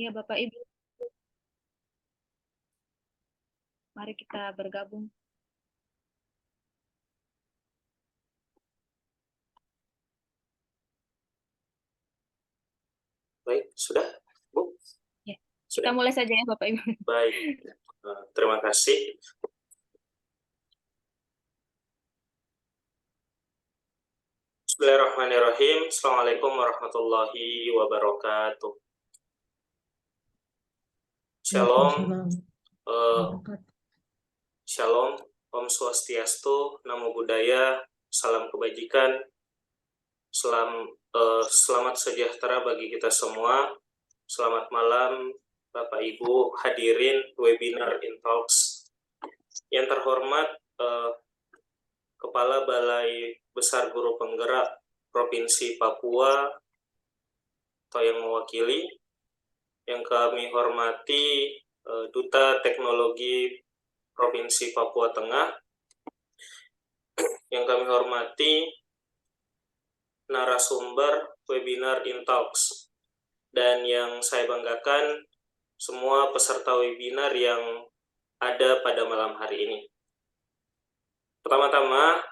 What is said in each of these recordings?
Ya, Bapak Ibu, mari kita bergabung. Baik, sudah, Bu? Ya, kita Sudah. mulai saja ya, Bapak Ibu. Baik, terima kasih. Bismillahirrahmanirrahim. Assalamualaikum warahmatullahi wabarakatuh. Shalom, Shalom, Om Swastiastu, Namo Buddhaya, Salam Kebajikan, Selamat sejahtera bagi kita semua. Selamat malam, Bapak Ibu hadirin webinar Intalks. Yang terhormat, Kepala Balai Besar Guru Penggerak Provinsi Papua atau yang mewakili, yang kami hormati Duta Teknologi Provinsi Papua Tengah, yang kami hormati narasumber webinar Intalks, dan yang saya banggakan semua peserta webinar yang ada pada malam hari ini. Pertama-tama,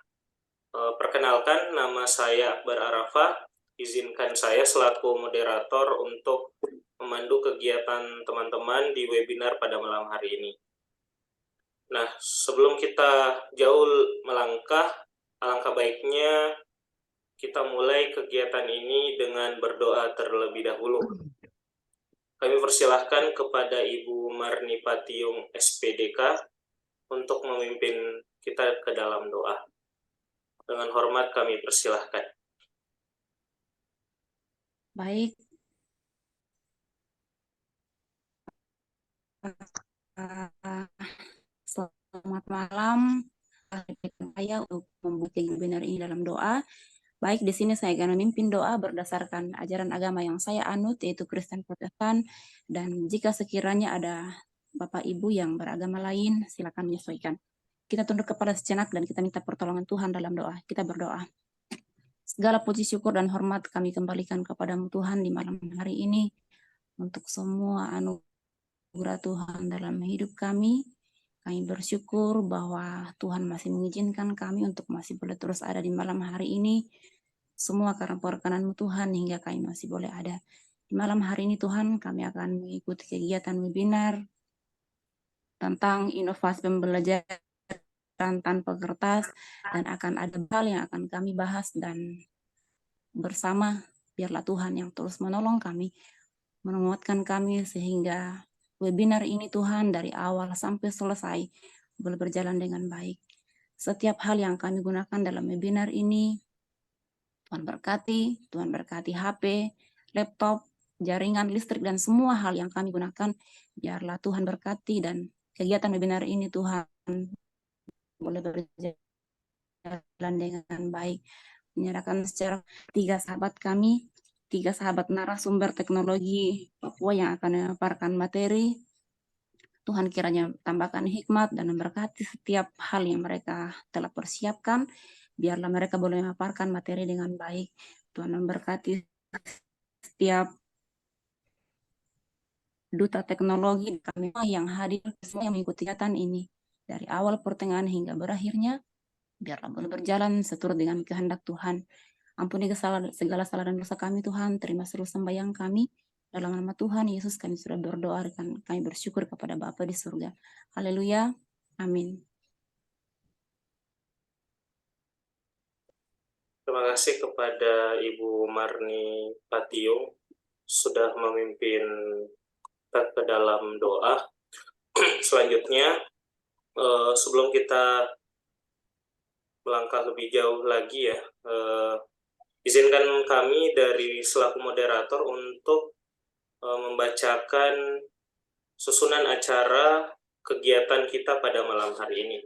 perkenalkan, nama saya Akbar Arafah. Izinkan saya selaku moderator untuk memandu kegiatan teman-teman di webinar pada malam hari ini. Nah, sebelum kita jauh melangkah, alangkah baiknya kita mulai kegiatan ini dengan berdoa terlebih dahulu. Kami persilahkan kepada Ibu Marni Patiung SPDK untuk memimpin kita ke dalam doa. Dengan hormat kami persilahkan. Baik. Selamat malam. Saya untuk membuka webinar ini dalam doa. Baik, di sini saya akan memimpin doa berdasarkan ajaran agama yang saya anut, yaitu Kristen Protestan. Dan jika sekiranya ada Bapak Ibu yang beragama lain, silakan menyesuaikan. Kita tunduk kepala sejenak dan kita minta pertolongan Tuhan dalam doa. Kita berdoa. Segala puji syukur dan hormat kami kembalikan kepadamu Tuhan di malam hari ini untuk semua anugerah Tuhan dalam hidup kami. Kami bersyukur bahwa Tuhan masih mengizinkan kami untuk masih boleh terus ada di malam hari ini. Semua karena perkenan-Mu Tuhan hingga kami masih boleh ada. Di malam hari ini Tuhan kami akan mengikuti kegiatan webinar tentang inovasi pembelajaran tanpa kertas, dan akan ada hal yang akan kami bahas, dan bersama biarlah Tuhan yang terus menolong kami, menguatkan kami sehingga webinar ini Tuhan dari awal sampai selesai boleh berjalan dengan baik. Setiap hal yang kami gunakan dalam webinar ini Tuhan berkati HP, laptop, jaringan listrik, dan semua hal yang kami gunakan. Biarlah Tuhan berkati dan kegiatan webinar ini Tuhan boleh berjalan dengan baik. Menyerahkan secara tiga sahabat narasumber teknologi Papua yang akan memaparkan materi. Tuhan kiranya tambahkan hikmat dan memberkati setiap hal yang mereka telah persiapkan. Biarlah mereka boleh memaparkan materi dengan baik. Tuhan memberkati setiap duta teknologi kami yang hadir, semua yang mengikuti kegiatan ini dari awal pertengahan hingga berakhirnya. Biarlah boleh berjalan seturut dengan kehendak Tuhan. Ampuni segala salah dan dosa kami Tuhan. Terima seluruh sembahyang kami. Dalam nama Tuhan Yesus kami sudah berdoa dan kami bersyukur kepada Bapa di surga. Haleluya. Amin. Terima kasih kepada Ibu Marni Patiung sudah memimpin kita ke dalam doa. Selanjutnya, sebelum kita melangkah lebih jauh lagi ya, izinkan kami dari selaku moderator untuk membacakan susunan acara kegiatan kita pada malam hari ini.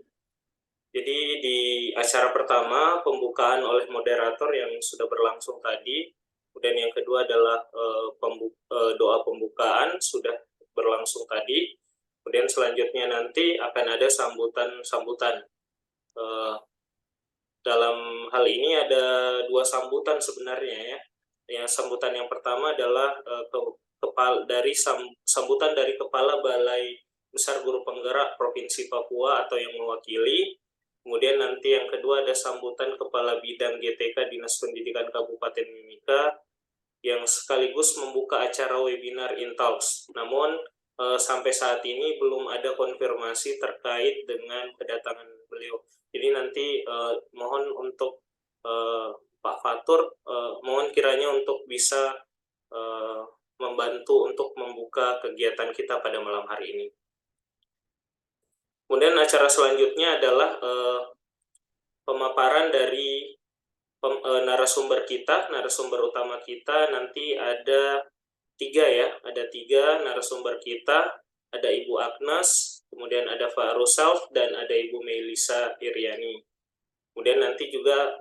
Jadi di acara pertama pembukaan oleh moderator yang sudah berlangsung tadi, kemudian yang kedua adalah doa pembukaan sudah berlangsung tadi, kemudian selanjutnya nanti akan ada sambutan. Dalam hal ini ada dua sambutan sebenarnya ya. Yang sambutan yang pertama adalah sambutan dari Kepala Balai Besar Guru Penggerak Provinsi Papua atau yang mewakili. Kemudian nanti yang kedua ada sambutan Kepala Bidang GTK Dinas Pendidikan Kabupaten Mimika yang sekaligus membuka acara webinar Intalks. Namun sampai saat ini belum ada konfirmasi terkait dengan kedatangan beliau. Jadi nanti mohon untuk Pak Fatur, mohon kiranya untuk bisa membantu untuk membuka kegiatan kita pada malam hari ini. Kemudian acara selanjutnya adalah pemaparan dari narasumber utama kita. Nanti ada tiga narasumber kita, ada Ibu Agnes, kemudian ada Pak Rusalf, dan ada Ibu Melisa Iriani. Kemudian nanti juga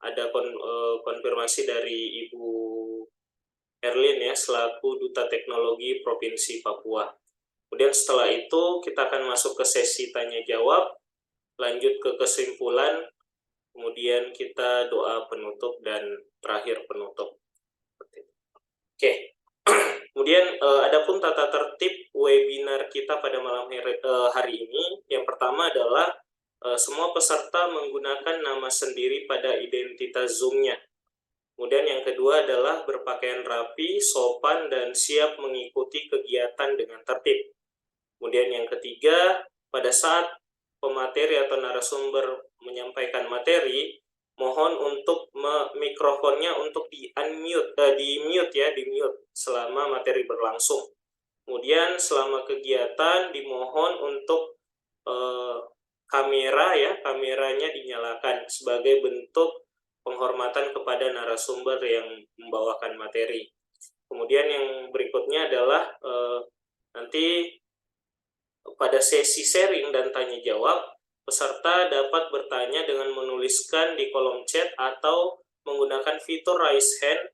ada konfirmasi dari Ibu Erlin ya, selaku Duta Teknologi Provinsi Papua. Kemudian setelah itu kita akan masuk ke sesi tanya jawab, lanjut ke kesimpulan, kemudian kita doa penutup dan terakhir penutup. Oke. Kemudian adapun tata tertib webinar kita pada malam hari ini, yang pertama adalah semua peserta menggunakan nama sendiri pada identitas Zoom-nya. Kemudian yang kedua adalah berpakaian rapi, sopan, dan siap mengikuti kegiatan dengan tertib. Kemudian yang ketiga, pada saat pemateri atau narasumber menyampaikan materi, mohon untuk mikrofonnya untuk di-mute selama materi berlangsung. Kemudian selama kegiatan dimohon untuk kameranya dinyalakan sebagai bentuk penghormatan kepada narasumber yang membawakan materi. Kemudian yang berikutnya adalah nanti pada sesi sharing dan tanya jawab, peserta dapat bertanya dengan menuliskan di kolom chat atau menggunakan fitur raise hand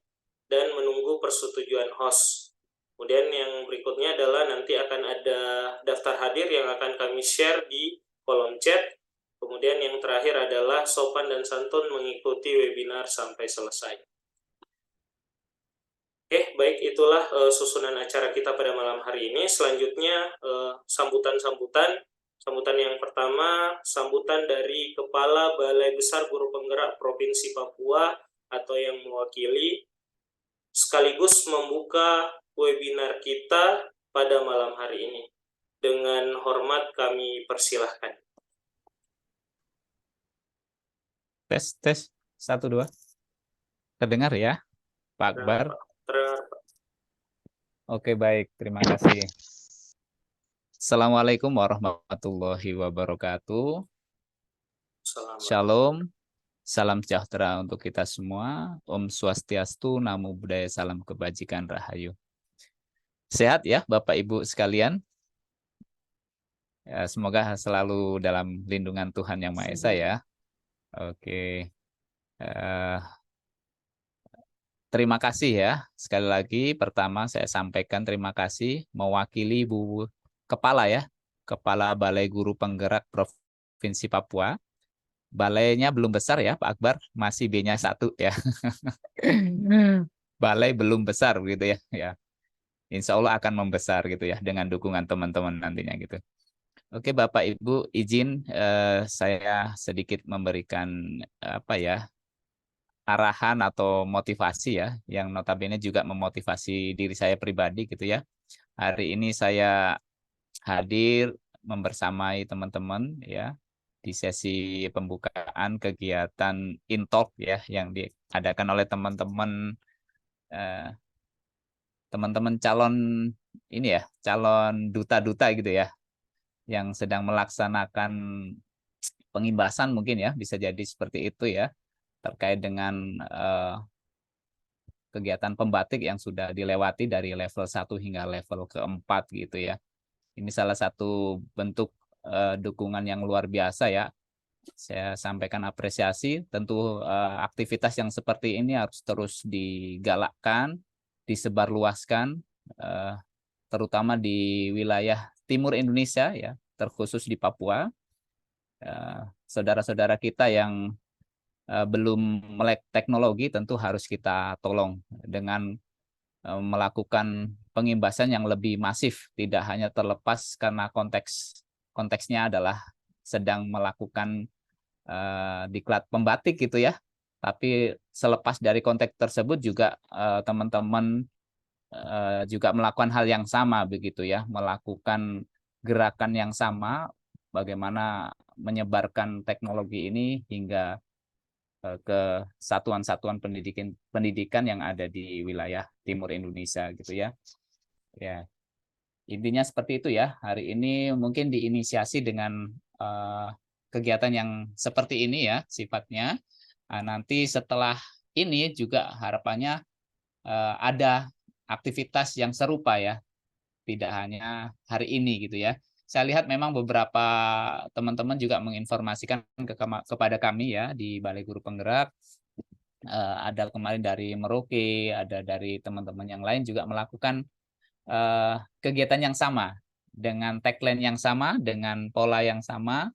dan menunggu persetujuan host. Kemudian yang berikutnya adalah nanti akan ada daftar hadir yang akan kami share di kolom chat. Kemudian yang terakhir adalah sopan dan santun mengikuti webinar sampai selesai. Oke, baik, itulah susunan acara kita pada malam hari ini. Selanjutnya sambutan. Sambutan yang pertama, sambutan dari Kepala Balai Besar Guru Penggerak Provinsi Papua atau yang mewakili, sekaligus membuka webinar kita pada malam hari ini. Dengan hormat kami persilahkan. Tes, 1, 2. Terdengar ya, Pak Akbar? Oke, baik. Terima kasih. Assalamualaikum warahmatullahi wabarakatuh. Shalom. Salam sejahtera untuk kita semua. Om Swastiastu, Namo Buddhaya, salam kebajikan rahayu. Sehat ya Bapak Ibu sekalian? Ya, semoga selalu dalam lindungan Tuhan Yang Maha Esa ya. Oke. Terima kasih ya. Sekali lagi pertama saya sampaikan terima kasih mewakili Bu Kepala ya. Kepala Balai Guru Penggerak Provinsi Papua. Balainya belum besar ya Pak Akbar, masih B-nya 1 ya. Balai belum besar gitu ya. Insya Allah akan membesar gitu ya dengan dukungan teman-teman nantinya gitu. Oke Bapak Ibu, izin saya sedikit memberikan arahan atau motivasi ya, yang notabene juga memotivasi diri saya pribadi gitu ya. Hari ini saya hadir membersamai teman-teman ya di sesi pembukaan kegiatan Intalk ya yang diadakan oleh teman-teman calon ini ya, calon duta-duta gitu ya, yang sedang melaksanakan pengimbasan mungkin ya, bisa jadi seperti itu ya, terkait dengan kegiatan pembatik yang sudah dilewati dari level 1 hingga level ke-4 gitu ya. Ini salah satu bentuk dukungan yang luar biasa ya. Saya sampaikan apresiasi, tentu aktivitas yang seperti ini harus terus digalakkan, disebarluaskan, terutama di wilayah timur Indonesia ya, terkhusus di Papua. Saudara-saudara kita yang belum melek teknologi tentu harus kita tolong dengan melakukan pengimbasan yang lebih masif, tidak hanya terlepas karena konteksnya adalah sedang melakukan diklat pembatik gitu ya. Tapi selepas dari konteks tersebut juga teman-teman juga melakukan hal yang sama begitu ya, melakukan gerakan yang sama, bagaimana menyebarkan teknologi ini hingga ke satuan-satuan pendidikan yang ada di wilayah timur Indonesia gitu ya. Ya, intinya seperti itu ya. Hari ini mungkin diinisiasi dengan kegiatan yang seperti ini ya sifatnya. Nanti setelah ini juga harapannya ada aktivitas yang serupa ya, tidak hanya hari ini gitu ya. Saya lihat memang beberapa teman-teman juga menginformasikan kepada kami ya di Balai Guru Penggerak. Ada kemarin dari Merauke, ada dari teman-teman yang lain juga melakukan kegiatan yang sama, dengan tagline yang sama, dengan pola yang sama,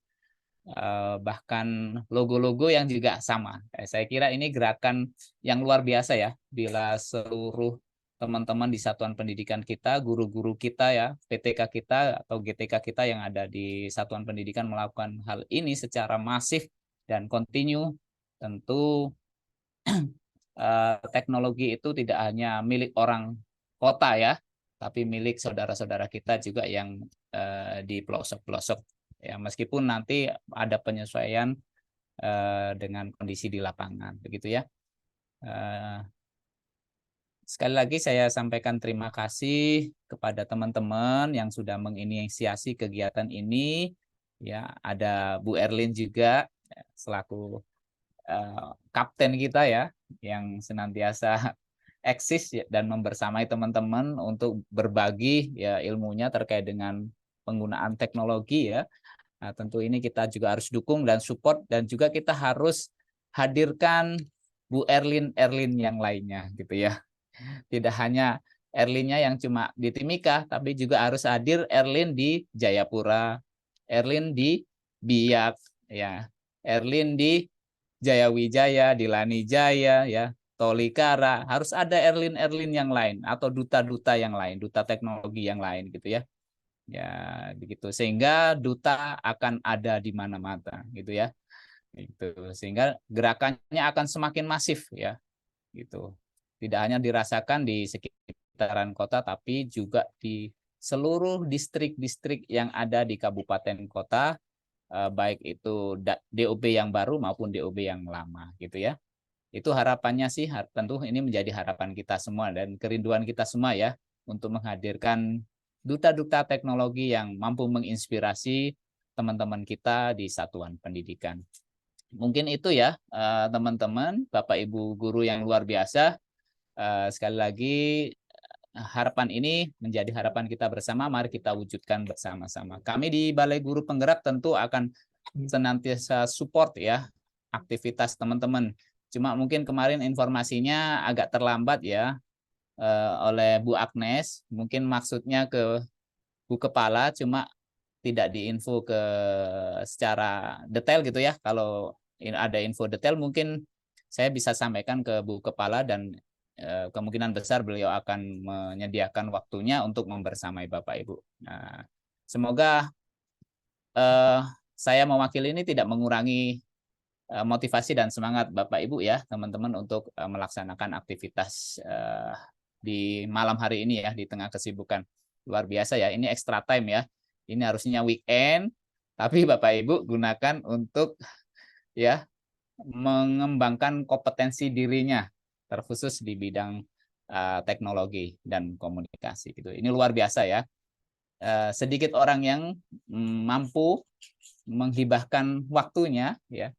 bahkan logo-logo yang juga sama. Saya kira ini gerakan yang luar biasa ya, bila seluruh teman-teman di satuan pendidikan kita, guru-guru kita ya, PTK kita atau GTK kita yang ada di satuan pendidikan melakukan hal ini secara masif dan kontinu, tentu teknologi itu tidak hanya milik orang kota ya, tapi milik saudara-saudara kita juga yang di pelosok-pelosok ya, meskipun nanti ada penyesuaian dengan kondisi di lapangan begitu ya. Sekali lagi saya sampaikan terima kasih kepada teman-teman yang sudah menginisiasi kegiatan ini ya. Ada Bu Erlin juga selaku kapten kita ya, yang senantiasa eksis dan membersamai teman-teman untuk berbagi ya ilmunya terkait dengan penggunaan teknologi ya. Nah, tentu ini kita juga harus dukung dan support, dan juga kita harus hadirkan Bu Erlin yang lainnya gitu ya. Tidak hanya Erlinnya yang cuma di Timika, tapi juga harus hadir Erlin di Jayapura, Erlin di Biak ya, Erlin di Jayawijaya, di Lanijaya ya, Tolikara, harus ada Erlin yang lain atau duta-duta yang lain, duta teknologi yang lain gitu ya. Ya, begitu. Sehingga duta akan ada di mana-mana gitu ya. Gitu. Sehingga gerakannya akan semakin masif ya. Gitu. Tidak hanya dirasakan di sekitaran kota, tapi juga di seluruh distrik-distrik yang ada di kabupaten kota, baik itu DOB yang baru maupun DOB yang lama gitu ya. Itu harapannya sih, tentu ini menjadi harapan kita semua dan kerinduan kita semua ya, untuk menghadirkan duta-duta teknologi yang mampu menginspirasi teman-teman kita di satuan pendidikan. Mungkin itu ya teman-teman, Bapak Ibu guru yang luar biasa. Sekali lagi harapan ini menjadi harapan kita bersama, mari kita wujudkan bersama-sama. Kami di Balai Guru Penggerak tentu akan senantiasa support ya aktivitas teman-teman. Cuma mungkin kemarin informasinya agak terlambat ya oleh Bu Agnes, mungkin maksudnya ke Bu Kepala, cuma tidak diinfo ke secara detail gitu ya. Kalau ada info detail mungkin saya bisa sampaikan ke Bu Kepala, dan kemungkinan besar beliau akan menyediakan waktunya untuk membersamai Bapak Ibu. Nah, semoga saya mewakili ini tidak mengurangi motivasi dan semangat Bapak Ibu ya, teman-teman, untuk melaksanakan aktivitas di malam hari ini ya, di tengah kesibukan. Luar biasa ya, ini extra time ya. Ini harusnya weekend, tapi Bapak Ibu gunakan untuk ya mengembangkan kompetensi dirinya, terkhusus di bidang teknologi dan komunikasi gitu. Ini luar biasa ya. Sedikit orang yang mampu menghibahkan waktunya ya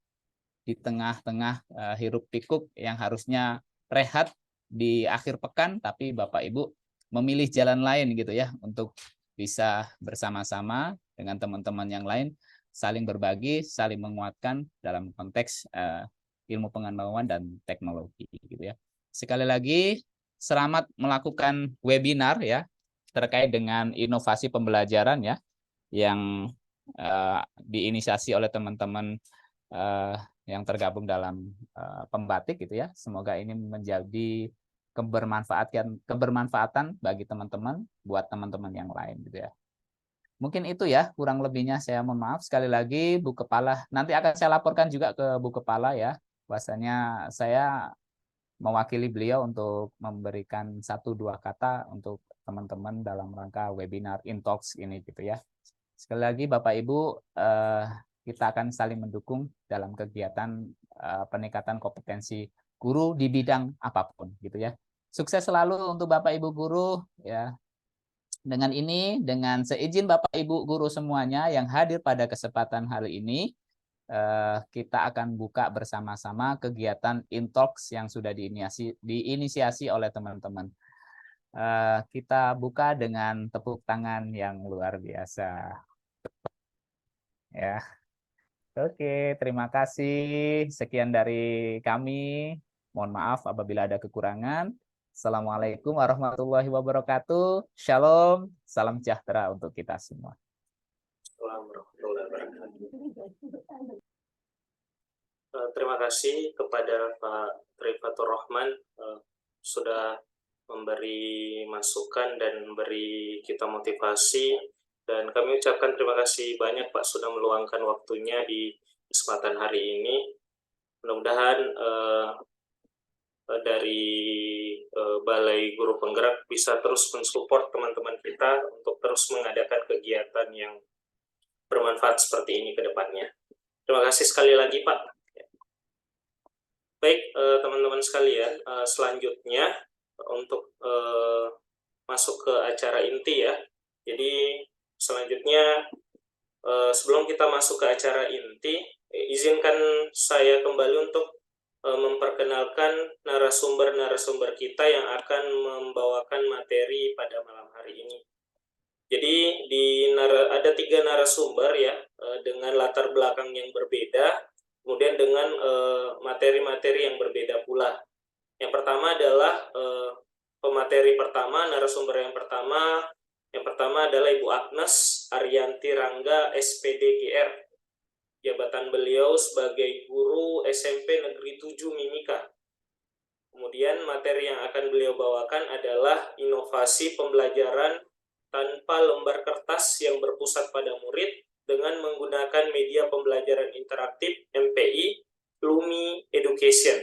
di tengah-tengah hiruk pikuk yang harusnya rehat di akhir pekan, tapi Bapak Ibu memilih jalan lain gitu ya, untuk bisa bersama-sama dengan teman-teman yang lain, saling berbagi, saling menguatkan dalam konteks ilmu pengetahuan dan teknologi gitu ya. Sekali lagi selamat melakukan webinar ya terkait dengan inovasi pembelajaran ya, yang diinisiasi oleh teman-teman yang tergabung dalam pembatik gitu ya. Semoga ini menjadi kebermanfaatan bagi teman-teman, buat teman-teman yang lain gitu ya. Mungkin itu ya, kurang lebihnya saya mohon maaf. Sekali lagi Bu Kepala, nanti akan saya laporkan juga ke Bu Kepala ya, bahwasanya saya mewakili beliau untuk memberikan 1-2 kata untuk teman-teman dalam rangka webinar Intalks ini gitu ya. Sekali lagi Bapak Ibu, kita akan saling mendukung dalam kegiatan peningkatan kompetensi guru di bidang apapun gitu ya. Sukses selalu untuk Bapak Ibu guru ya. Dengan ini, dengan seizin Bapak Ibu guru semuanya yang hadir pada kesempatan hari ini, kita akan buka bersama-sama kegiatan Intalks yang sudah diinisiasi oleh teman-teman. Kita buka dengan tepuk tangan yang luar biasa. Ya, oke, terima kasih. Sekian dari kami. Mohon maaf apabila ada kekurangan. Assalamualaikum warahmatullahi wabarakatuh. Shalom, salam sejahtera untuk kita semua. Assalamualaikum warahmatullahi wabarakatuh. Terima kasih kepada Pak Trifatur Rahman sudah memberi masukan dan memberi kita motivasi, dan kami ucapkan terima kasih banyak Pak sudah meluangkan waktunya di kesempatan hari ini. Mudah-mudahan dari Balai Guru Penggerak bisa terus mensupport teman-teman kita untuk terus mengadakan kegiatan yang bermanfaat seperti ini ke depannya. Terima kasih sekali lagi Pak. Baik teman-teman sekalian, selanjutnya untuk masuk ke acara inti ya. Jadi selanjutnya sebelum kita masuk ke acara inti, izinkan saya kembali untuk memperkenalkan narasumber-narasumber kita yang akan membawakan materi pada malam hari ini. Jadi ada 3 narasumber ya, dengan latar belakang yang berbeda, kemudian dengan materi-materi yang berbeda pula. Yang pertama adalah pemateri pertama, narasumber yang pertama adalah Ibu Agnes Ariyanti Rangga, SPDGR. Jabatan beliau sebagai guru SMP Negeri 7 Mimika. Kemudian materi yang akan beliau bawakan adalah inovasi pembelajaran tanpa lembar kertas yang berpusat pada murid dengan menggunakan media pembelajaran interaktif MPI, Lumi Education.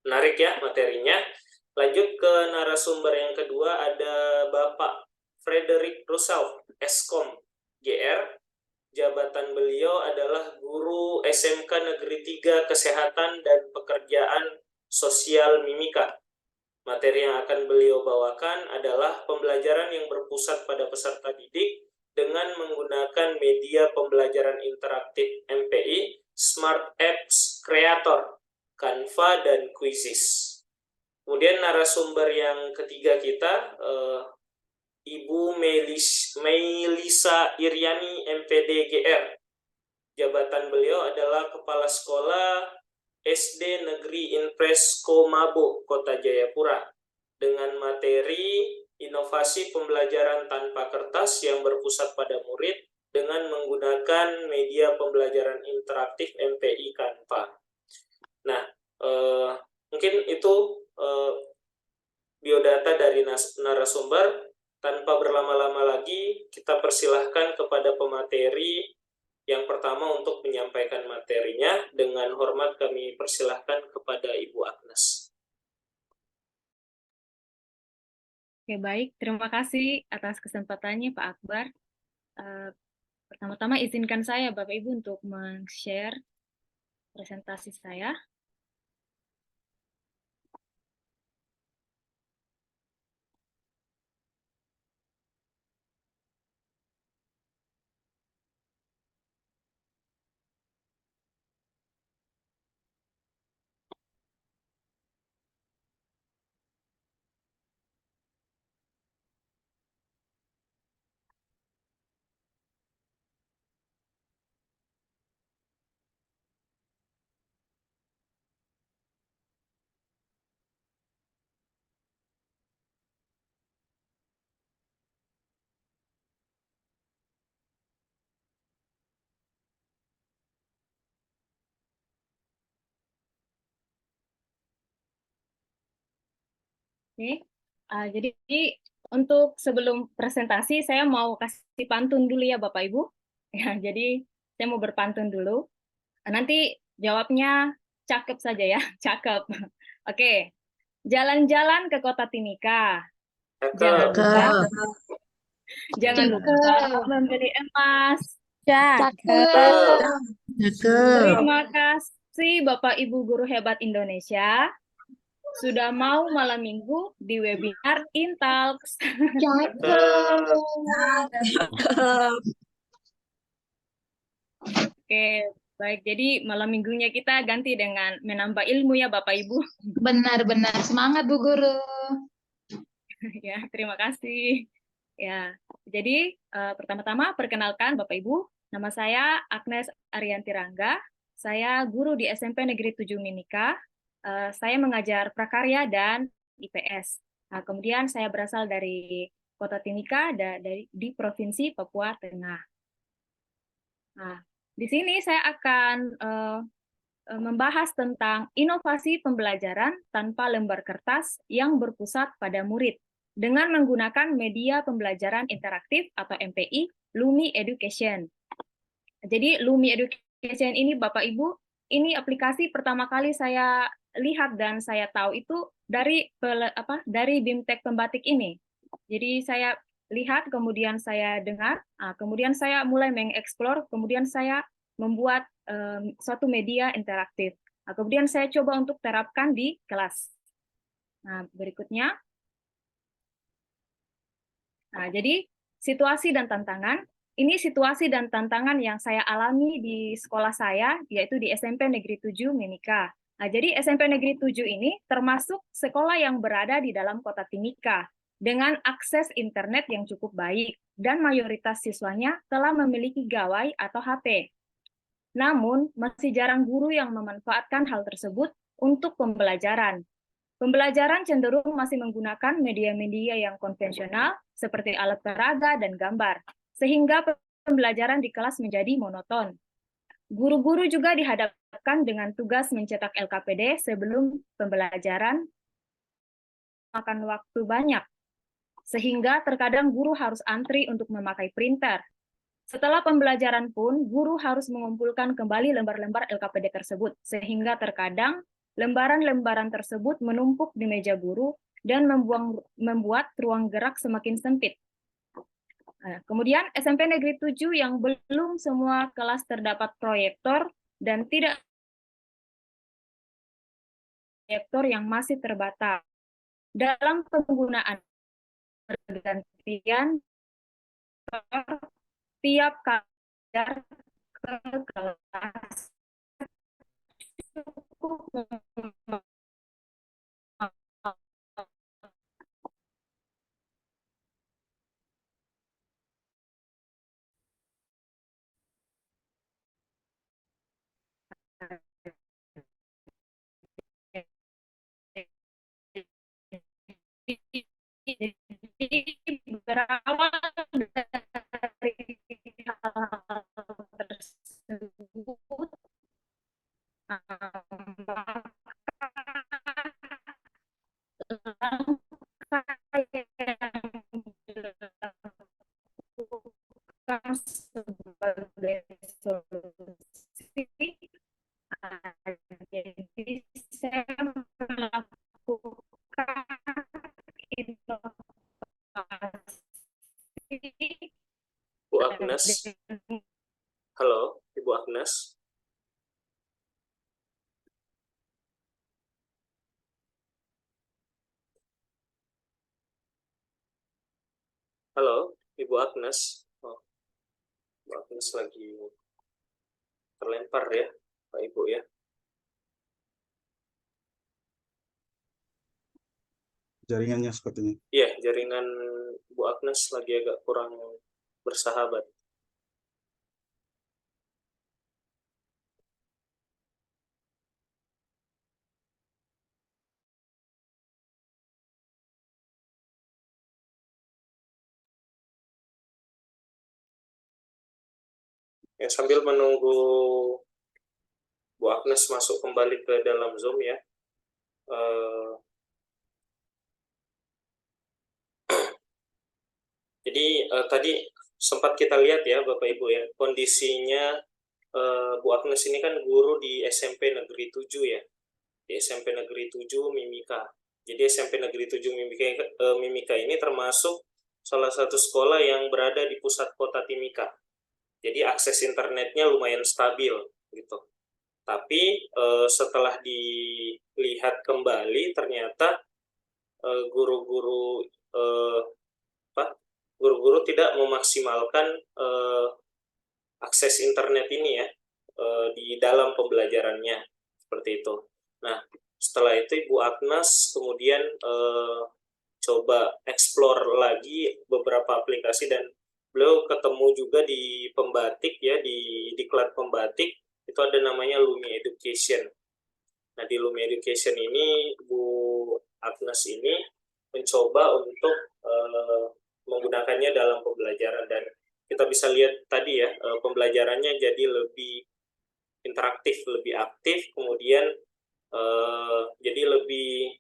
Menarik ya materinya. Lanjut ke narasumber yang kedua, ada Bapak Frederick Rousseau, Eskom GR. Jabatan beliau adalah guru SMK Negeri 3 Kesehatan dan Pekerjaan Sosial Mimika. Materi yang akan beliau bawakan adalah pembelajaran yang berpusat pada peserta didik dengan menggunakan media pembelajaran interaktif MPI, Smart Apps Creator, Canva, dan Quizzes. Kemudian narasumber yang ketiga kita, Ibu Melisa Iriani, MPD GR. Jabatan beliau adalah Kepala Sekolah SD Negeri Impres Komabo, Kota Jayapura, dengan materi inovasi pembelajaran tanpa kertas yang berpusat pada murid dengan menggunakan media pembelajaran interaktif MPI Canva. Nah, mungkin itu biodata dari narasumber. Tanpa berlama-lama lagi, kita persilahkan kepada pemateri yang pertama untuk menyampaikan materinya. Dengan hormat kami persilahkan kepada Ibu Agnes. Oke, baik. Terima kasih atas kesempatannya Pak Akbar. Pertama-tama izinkan saya Bapak Ibu untuk men-share presentasi saya. Oke. Jadi untuk sebelum presentasi saya mau kasih pantun dulu ya Bapak Ibu. Ya, jadi saya mau berpantun dulu. Nanti jawabnya cakep saja ya, cakep. Oke. Jalan-jalan ke Kota Timika. Jangan lupa, jangan lupa membeli emas. Cakep. Terima kasih Bapak Ibu guru hebat Indonesia sudah mau malam minggu di webinar Intalks. Oke, baik. Jadi malam minggunya kita ganti dengan menambah ilmu ya Bapak Ibu. Benar-benar semangat Bu Guru. Ya, terima kasih. Ya, jadi pertama-tama perkenalkan Bapak Ibu, nama saya Agnes Arianti Rangga. Saya guru di SMP Negeri 7 Mimika. Saya mengajar prakarya dan IPS. Nah, kemudian saya berasal dari Kota Timika di Provinsi Papua Tengah. Nah, di sini saya akan membahas tentang inovasi pembelajaran tanpa lembar kertas yang berpusat pada murid dengan menggunakan media pembelajaran interaktif atau MPI, Lumi Education. Jadi Lumi Education ini Bapak Ibu, ini aplikasi pertama kali saya lihat dan saya tahu itu dari BIMTEK Pembatik ini. Jadi saya lihat, kemudian saya dengar, kemudian saya mulai mengeksplor, kemudian saya membuat suatu media interaktif. Nah, kemudian saya coba untuk terapkan di kelas. Nah, berikutnya. Nah, jadi situasi dan tantangan. Ini situasi dan tantangan yang saya alami di sekolah saya, yaitu di SMP Negeri 7 Mimika. Nah, jadi SMP Negeri 7 ini termasuk sekolah yang berada di dalam kota Timika, dengan akses internet yang cukup baik, dan mayoritas siswanya telah memiliki gawai atau HP. Namun, masih jarang guru yang memanfaatkan hal tersebut untuk pembelajaran. Pembelajaran cenderung masih menggunakan media-media yang konvensional, seperti alat peraga dan gambar, sehingga pembelajaran di kelas menjadi monoton. Guru-guru juga dihadapkan dengan tugas mencetak LKPD sebelum pembelajaran makan waktu banyak, sehingga terkadang guru harus antri untuk memakai printer. Setelah pembelajaran pun, guru harus mengumpulkan kembali lembar-lembar LKPD tersebut, sehingga terkadang lembaran-lembaran tersebut menumpuk di meja guru dan membuat ruang gerak semakin sempit. Kemudian SMP Negeri 7 yang belum semua kelas terdapat proyektor dan tidak proyektor yang masih terbatas. Dalam penggunaan pergantian tiap pelajar ke kelas cukup berawal dari hal tersebut, sebagai solusi, jadi saya melakukan inovasi. Bu Agnes. Halo, Ibu Agnes. Halo, Ibu Agnes. Oh, Ibu Agnes lagi terlempar ya, Pak Ibu ya. Jaringannya sepertinya. Iya, jaringan Bu Agnes lagi agak kurang bersahabat. Ya, sambil menunggu Bu Agnes masuk kembali ke dalam Zoom ya. Jadi tadi sempat kita lihat ya Bapak Ibu ya, kondisinya Bu Agnes ini kan guru di SMP Negeri 7 ya, di SMP Negeri 7 Mimika. Jadi SMP Negeri 7 Mimika ini termasuk salah satu sekolah yang berada di pusat kota Timika. Jadi akses internetnya lumayan stabil gitu. Tapi setelah dilihat kembali ternyata guru-guru guru-guru tidak memaksimalkan akses internet ini ya di dalam pembelajarannya seperti itu. Nah, setelah itu Ibu Agnes kemudian coba explore lagi beberapa aplikasi dan beliau ketemu juga di Pembatik ya, di Diklat Pembatik itu ada namanya Lumi Education. Nah, di Lumi Education ini Bu Agnes ini mencoba untuk menggunakannya dalam pembelajaran dan kita bisa lihat tadi ya pembelajarannya jadi lebih interaktif, lebih aktif, kemudian jadi lebih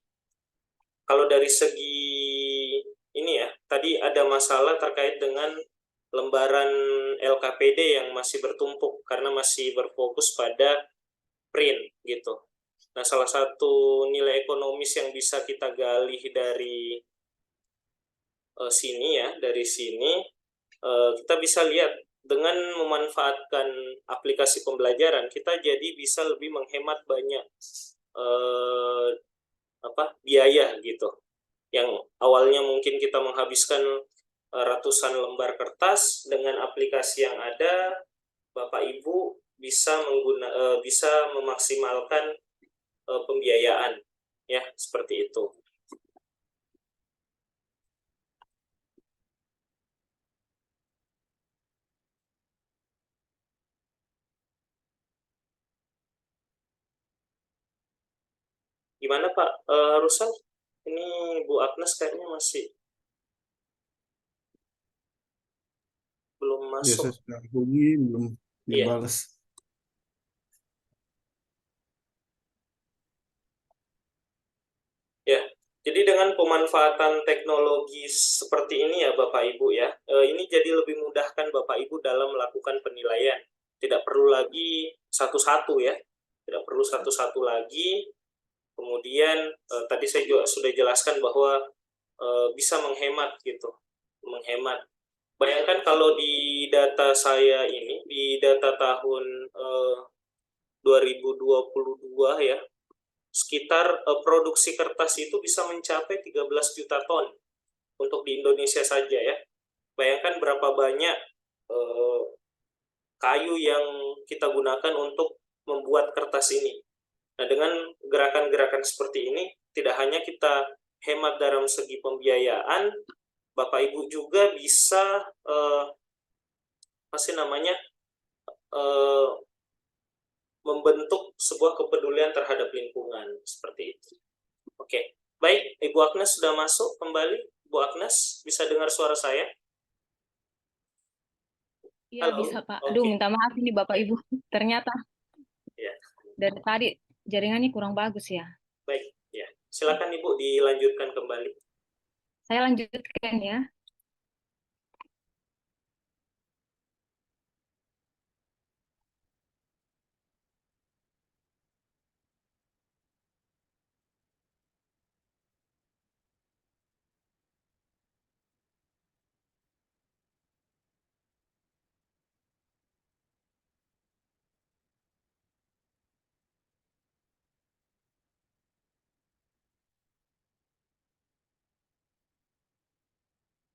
kalau dari segi ini ya tadi ada masalah terkait dengan lembaran LKPD yang masih bertumpuk karena masih berfokus pada print gitu. Nah, salah satu nilai ekonomis yang bisa kita gali dari sini ya, dari sini kita bisa lihat dengan memanfaatkan aplikasi pembelajaran kita jadi bisa lebih menghemat banyak biaya gitu. Yang awalnya mungkin kita menghabiskan ratusan lembar kertas dengan aplikasi yang ada, Bapak Ibu bisa bisa memaksimalkan pembiayaan ya seperti itu. Gimana Pak Rusal? Ini Bu Agnes kayaknya masih belum Ya, masuk. saya sudah hubungi, belum dibalas. Ya, jadi dengan pemanfaatan teknologi seperti ini ya Bapak Ibu ya, ini jadi lebih mudahkan Bapak Ibu dalam melakukan penilaian. Tidak perlu lagi satu-satu ya, tidak perlu satu-satu lagi. Kemudian tadi saya juga sudah jelaskan bahwa bisa menghemat gitu, menghemat. Bayangkan kalau di data saya ini, di data tahun 2022 ya, sekitar produksi kertas itu bisa mencapai 13 juta ton untuk di Indonesia saja ya. Bayangkan berapa banyak kayu yang kita gunakan untuk membuat kertas ini. Nah, dengan gerakan-gerakan seperti ini, tidak hanya kita hemat dalam segi pembiayaan, Bapak Ibu juga bisa membentuk sebuah kepedulian terhadap lingkungan seperti itu. Oke, baik, Ibu Agnes sudah masuk kembali. Bu Agnes, bisa dengar suara saya? Iya, Halo? bisa Pak. Aduh, minta maaf ini Bapak Ibu. Ternyata Ya. dari tadi jaringannya kurang bagus ya. Baik, ya. Silakan Ibu dilanjutkan kembali. Saya lanjutkan ya.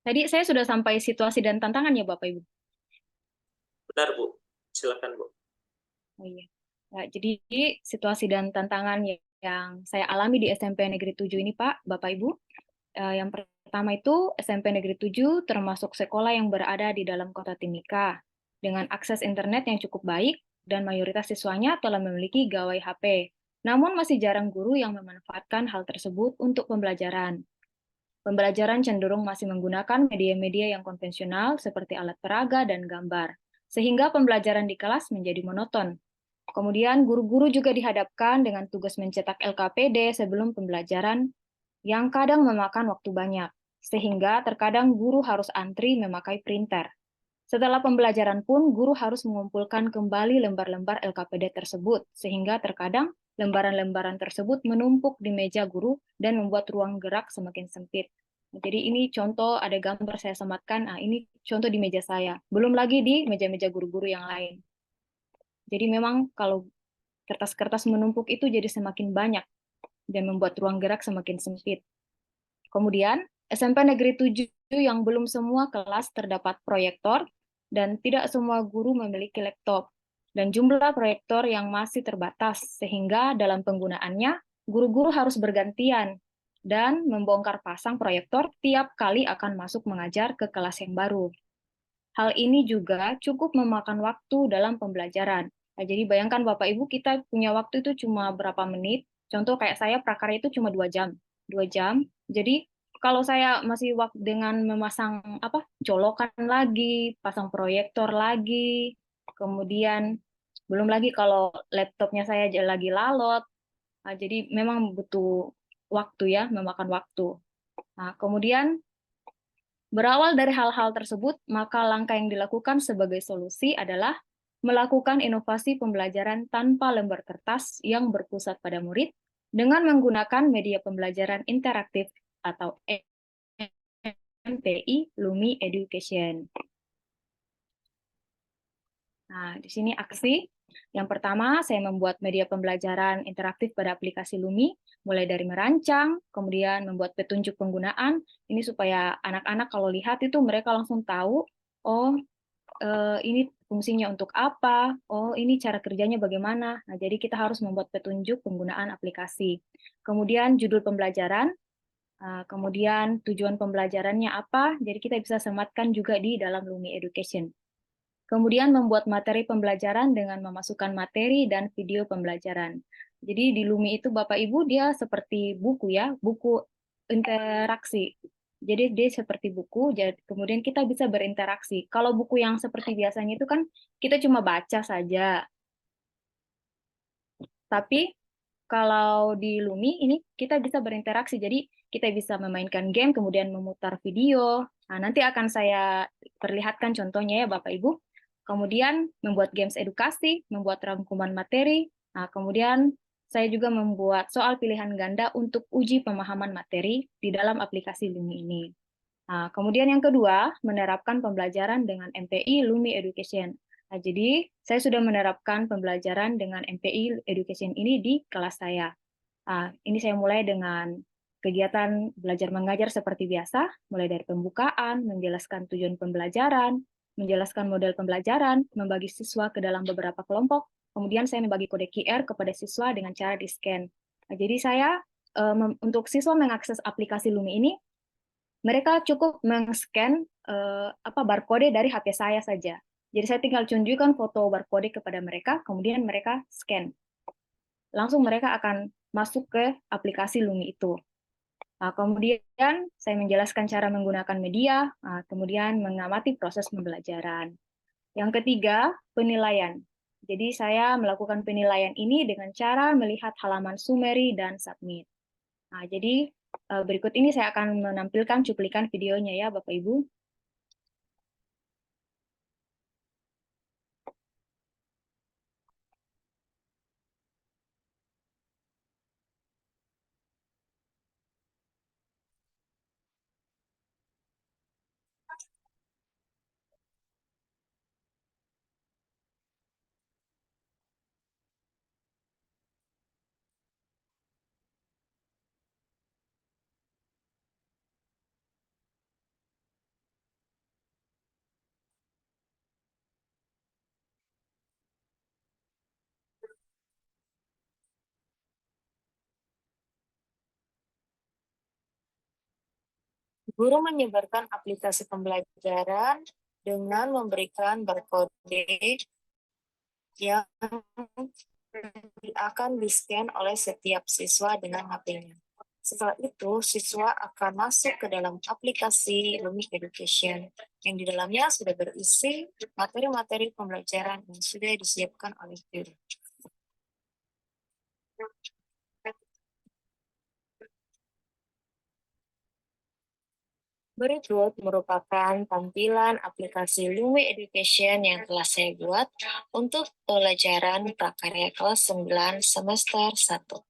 Tadi saya sudah sampai situasi dan tantangan ya Bapak Ibu. Benar Bu, silakan Bu. Oh iya. Nah, jadi situasi dan tantangan yang saya alami di SMP Negeri 7 ini Pak, Bapak Ibu. Yang pertama itu SMP Negeri 7 termasuk sekolah yang berada di dalam kota Timika dengan akses internet yang cukup baik dan mayoritas siswanya telah memiliki gawai HP. Namun masih jarang guru yang memanfaatkan hal tersebut untuk pembelajaran. Pembelajaran cenderung masih menggunakan media-media yang konvensional seperti alat peraga dan gambar, sehingga pembelajaran di kelas menjadi monoton. Kemudian guru-guru juga dihadapkan dengan tugas mencetak LKPD sebelum pembelajaran yang kadang memakan waktu banyak. sehingga terkadang guru harus antri memakai printer. Setelah pembelajaran pun, guru harus mengumpulkan kembali lembar-lembar LKPD tersebut, sehingga terkadang lembaran-lembaran tersebut menumpuk di meja guru dan membuat ruang gerak semakin sempit. Jadi ini contoh, ada gambar saya sematkan, ini contoh di meja saya. Belum lagi di meja-meja guru-guru yang lain. Jadi memang kalau kertas-kertas menumpuk itu jadi semakin banyak dan membuat ruang gerak semakin sempit. Kemudian, SMP Negeri 7 yang belum semua kelas terdapat proyektor dan tidak semua guru memiliki laptop. Dan jumlah proyektor yang masih terbatas, sehingga dalam penggunaannya, guru-guru harus bergantian dan membongkar pasang proyektor tiap kali akan masuk mengajar ke kelas yang baru. Hal ini juga cukup memakan waktu dalam pembelajaran. Nah, jadi bayangkan Bapak Ibu, kita punya waktu itu cuma berapa menit. Contoh kayak saya prakarya itu cuma 2 jam. 2 jam. Jadi kalau saya masih waktu dengan memasang colokan lagi, pasang proyektor lagi, kemudian belum lagi kalau laptopnya saya lagi lalot. Nah, jadi memang butuh waktu ya, memakan waktu. Nah, kemudian berawal dari hal-hal tersebut, maka langkah yang dilakukan sebagai solusi adalah melakukan inovasi pembelajaran tanpa lembar kertas yang berpusat pada murid dengan menggunakan media pembelajaran interaktif atau MPI Lumi Education. Nah, di sini aksi. Yang pertama, saya membuat media pembelajaran interaktif pada aplikasi Lumi, mulai dari merancang, kemudian membuat petunjuk penggunaan, ini supaya anak-anak kalau lihat itu mereka langsung tahu, oh ini fungsinya untuk apa, oh ini cara kerjanya bagaimana. Nah, jadi kita harus membuat petunjuk penggunaan aplikasi. Kemudian judul pembelajaran, kemudian tujuan pembelajarannya apa, jadi kita bisa sematkan juga di dalam Lumi Education. Kemudian membuat materi pembelajaran dengan memasukkan materi dan video pembelajaran. Jadi di Lumi itu Bapak Ibu dia seperti buku ya, buku interaksi. Jadi dia seperti buku, kemudian kita bisa berinteraksi. Kalau buku yang seperti biasanya itu kan kita cuma baca saja. Tapi kalau di Lumi ini kita bisa berinteraksi. Jadi kita bisa memainkan game, kemudian memutar video. Nah, nanti akan saya perlihatkan contohnya ya Bapak Ibu. Kemudian membuat games edukasi, membuat rangkuman materi. Nah, kemudian saya juga membuat soal pilihan ganda untuk uji pemahaman materi di dalam aplikasi Lumi ini. Nah, kemudian yang kedua, menerapkan pembelajaran dengan MPI Lumi Education. Nah, jadi saya sudah menerapkan pembelajaran dengan MPI Education ini di kelas saya. Nah, ini saya mulai dengan kegiatan belajar mengajar seperti biasa, mulai dari pembukaan, menjelaskan tujuan pembelajaran, menjelaskan model pembelajaran, membagi siswa ke dalam beberapa kelompok, kemudian saya membagi kode QR kepada siswa dengan cara di-scan. Nah, jadi saya untuk siswa mengakses aplikasi Lumi ini, mereka cukup meng-scan barcode dari HP saya saja. Jadi saya tinggal tunjukkan foto barcode kepada mereka, kemudian mereka scan. Langsung mereka akan masuk ke aplikasi Lumi itu. Nah, kemudian saya menjelaskan cara menggunakan media, kemudian mengamati proses pembelajaran. Yang ketiga, penilaian. Jadi saya melakukan penilaian ini dengan cara melihat halaman summary dan submit. Nah, jadi berikut ini saya akan menampilkan cuplikan videonya ya Bapak Ibu. Guru menyebarkan aplikasi pembelajaran dengan memberikan barcode yang akan di-scan oleh setiap siswa dengan HP-nya. Setelah itu, siswa akan masuk ke dalam aplikasi Lumi Education, yang di dalamnya sudah berisi materi-materi pembelajaran yang sudah disiapkan oleh guru. Berikut merupakan tampilan aplikasi Lumi Education yang telah saya buat untuk pelajaran prakarya kelas 9 semester 1.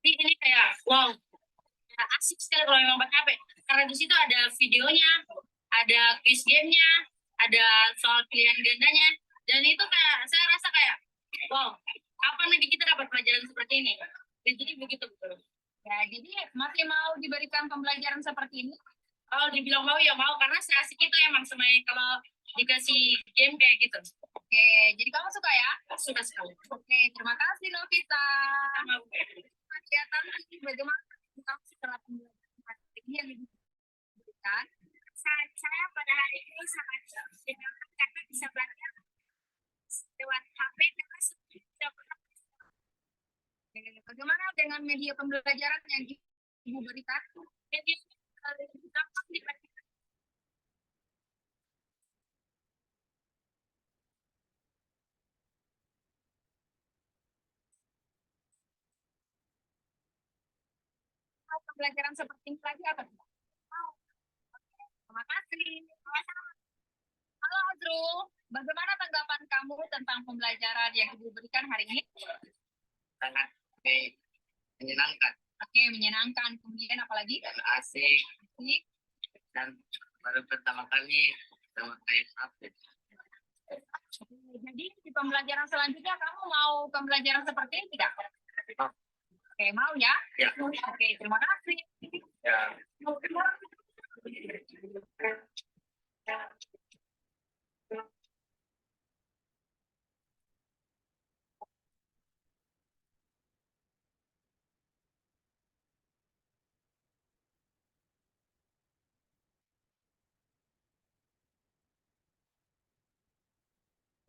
Ini kayak wow, asik sekali kalau memang pakai HP karena di situ ada videonya, ada quiz gamenya, ada soal pilihan gandanya, dan itu kayak saya rasa kayak wow, kapan lagi kita dapat pelajaran seperti ini? Dan jadi begitu betul. Ya, jadi masih mau diberikan pembelajaran seperti ini? Kalau dibilang mau ya mau karena saya asik itu emang semuanya kalau dikasih game kayak gitu. Oke, jadi kamu suka ya? Suka sekali. Oke, terima kasih Novita. Sama kegiatan ini bagaimana kamu setelah pembelajaran ini yang diberikan? Saya pada hari ini sangat senang karena bisa belajar lewat HP karena sudah pernah. Bagaimana dengan media pembelajaran yang Ibu berikan? Media gampang diberikan. Pembelajaran seperti ini lagi apa? Terima kasih. Halo Azrul, bagaimana tanggapan kamu tentang pembelajaran yang Ibu berikan hari ini? Sangat baik, menyenangkan. Oke, menyenangkan. Kemudian apa lagi? Dan asik. Asik. Dan baru pertama kali memakai HP. Jadi di pembelajaran selanjutnya kamu mau pembelajaran seperti ini tidak? Oke, mau ya? Ya. Oke, terima kasih. Ya.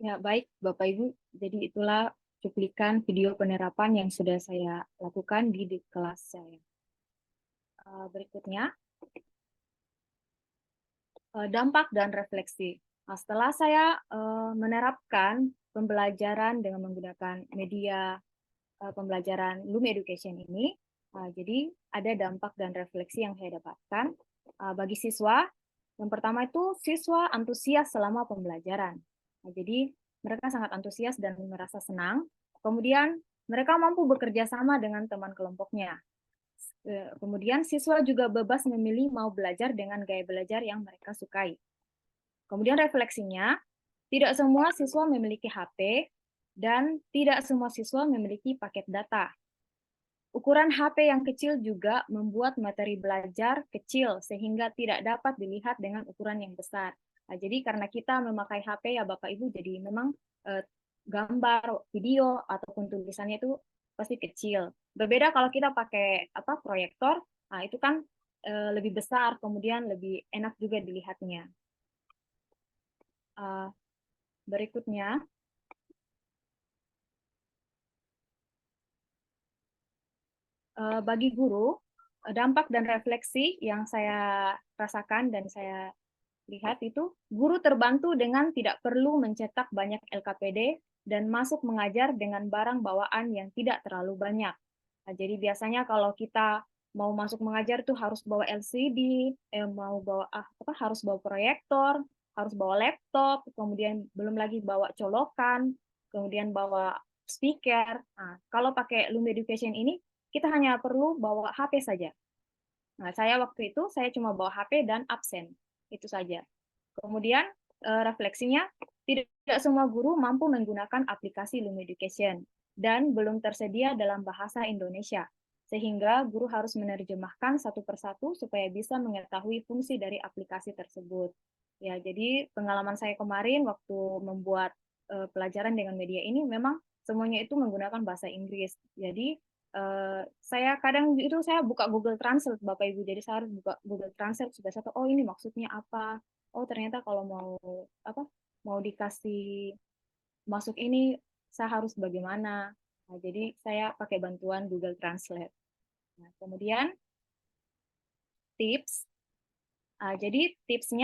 Ya, baik Bapak Ibu. Jadi itulah cuplikan video penerapan yang sudah saya lakukan di kelas saya. Berikutnya, dampak dan refleksi. Nah, setelah saya menerapkan pembelajaran dengan menggunakan media pembelajaran Lumi Education ini, jadi ada dampak dan refleksi yang saya dapatkan bagi siswa. Yang pertama itu siswa antusias selama pembelajaran. Nah, jadi mereka sangat antusias dan merasa senang. Kemudian mereka mampu bekerja sama dengan teman kelompoknya. Kemudian siswa juga bebas memilih mau belajar dengan gaya belajar yang mereka sukai. Kemudian refleksinya, tidak semua siswa memiliki HP dan tidak semua siswa memiliki paket data. Ukuran HP yang kecil juga membuat materi belajar kecil sehingga tidak dapat dilihat dengan ukuran yang besar. Nah, jadi karena kita memakai HP ya Bapak Ibu, jadi memang gambar, video ataupun tulisannya itu pasti kecil. Berbeda kalau kita pakai proyektor, nah itu kan lebih besar, kemudian lebih enak juga dilihatnya. Berikutnya, bagi guru, dampak dan refleksi yang saya rasakan dan saya lihat itu, guru terbantu dengan tidak perlu mencetak banyak LKPD dan masuk mengajar dengan barang bawaan yang tidak terlalu banyak. Nah, jadi biasanya kalau kita mau masuk mengajar tuh harus bawa LCD, harus bawa proyektor, harus bawa laptop, kemudian belum lagi bawa colokan, kemudian bawa speaker. Nah, kalau pakai Lumi Education ini, kita hanya perlu bawa HP saja. Nah, saya waktu itu saya cuma bawa HP dan absen, itu saja. Kemudian refleksinya, tidak semua guru mampu menggunakan aplikasi Lumi Education dan belum tersedia dalam bahasa Indonesia, sehingga guru harus menerjemahkan satu persatu supaya bisa mengetahui fungsi dari aplikasi tersebut. Ya, jadi pengalaman saya kemarin waktu membuat pelajaran dengan media ini memang semuanya itu menggunakan bahasa Inggris. Jadi saya kadang itu saya buka Google Translate Bapak Ibu, jadi saya harus buka Google Translate supaya saya tahu oh ini maksudnya apa. Oh ternyata kalau mau dikasih masuk ini saya harus bagaimana. Nah, jadi saya pakai bantuan Google Translate. Nah, kemudian tips. Jadi tips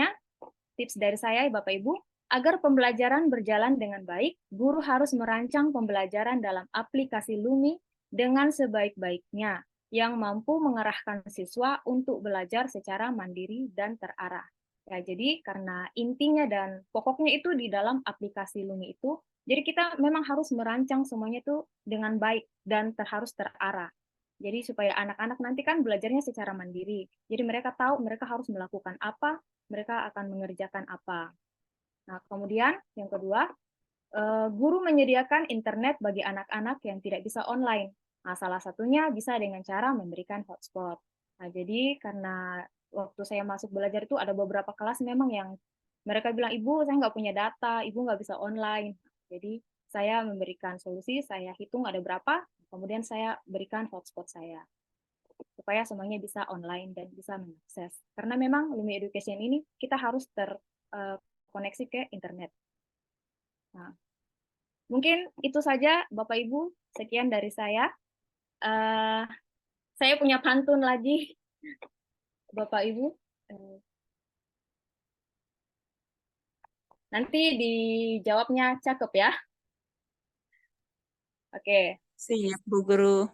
dari saya Bapak Ibu, agar pembelajaran berjalan dengan baik, guru harus merancang pembelajaran dalam aplikasi Lumi dengan sebaik-baiknya, yang mampu mengarahkan siswa untuk belajar secara mandiri dan terarah. Ya, jadi karena intinya dan pokoknya itu di dalam aplikasi Lumi itu, jadi kita memang harus merancang semuanya itu dengan baik dan harus terarah. Jadi supaya anak-anak nanti kan belajarnya secara mandiri. Jadi mereka tahu mereka harus melakukan apa, mereka akan mengerjakan apa. Nah, kemudian yang kedua, guru menyediakan internet bagi anak-anak yang tidak bisa online. Nah, salah satunya bisa dengan cara memberikan hotspot. Nah, jadi karena waktu saya masuk belajar itu ada beberapa kelas memang yang mereka bilang, Ibu, saya nggak punya data, Ibu nggak bisa online. Jadi saya memberikan solusi, saya hitung ada berapa, kemudian saya berikan hotspot saya. Supaya semuanya bisa online dan bisa mengakses. Karena memang Lumi Education ini kita harus terkoneksi ke internet. Nah, mungkin itu saja Bapak Ibu, sekian dari saya. Saya punya pantun lagi, Bapak Ibu. Nanti dijawabnya cakep ya. Oke. Siap, Bu Guru.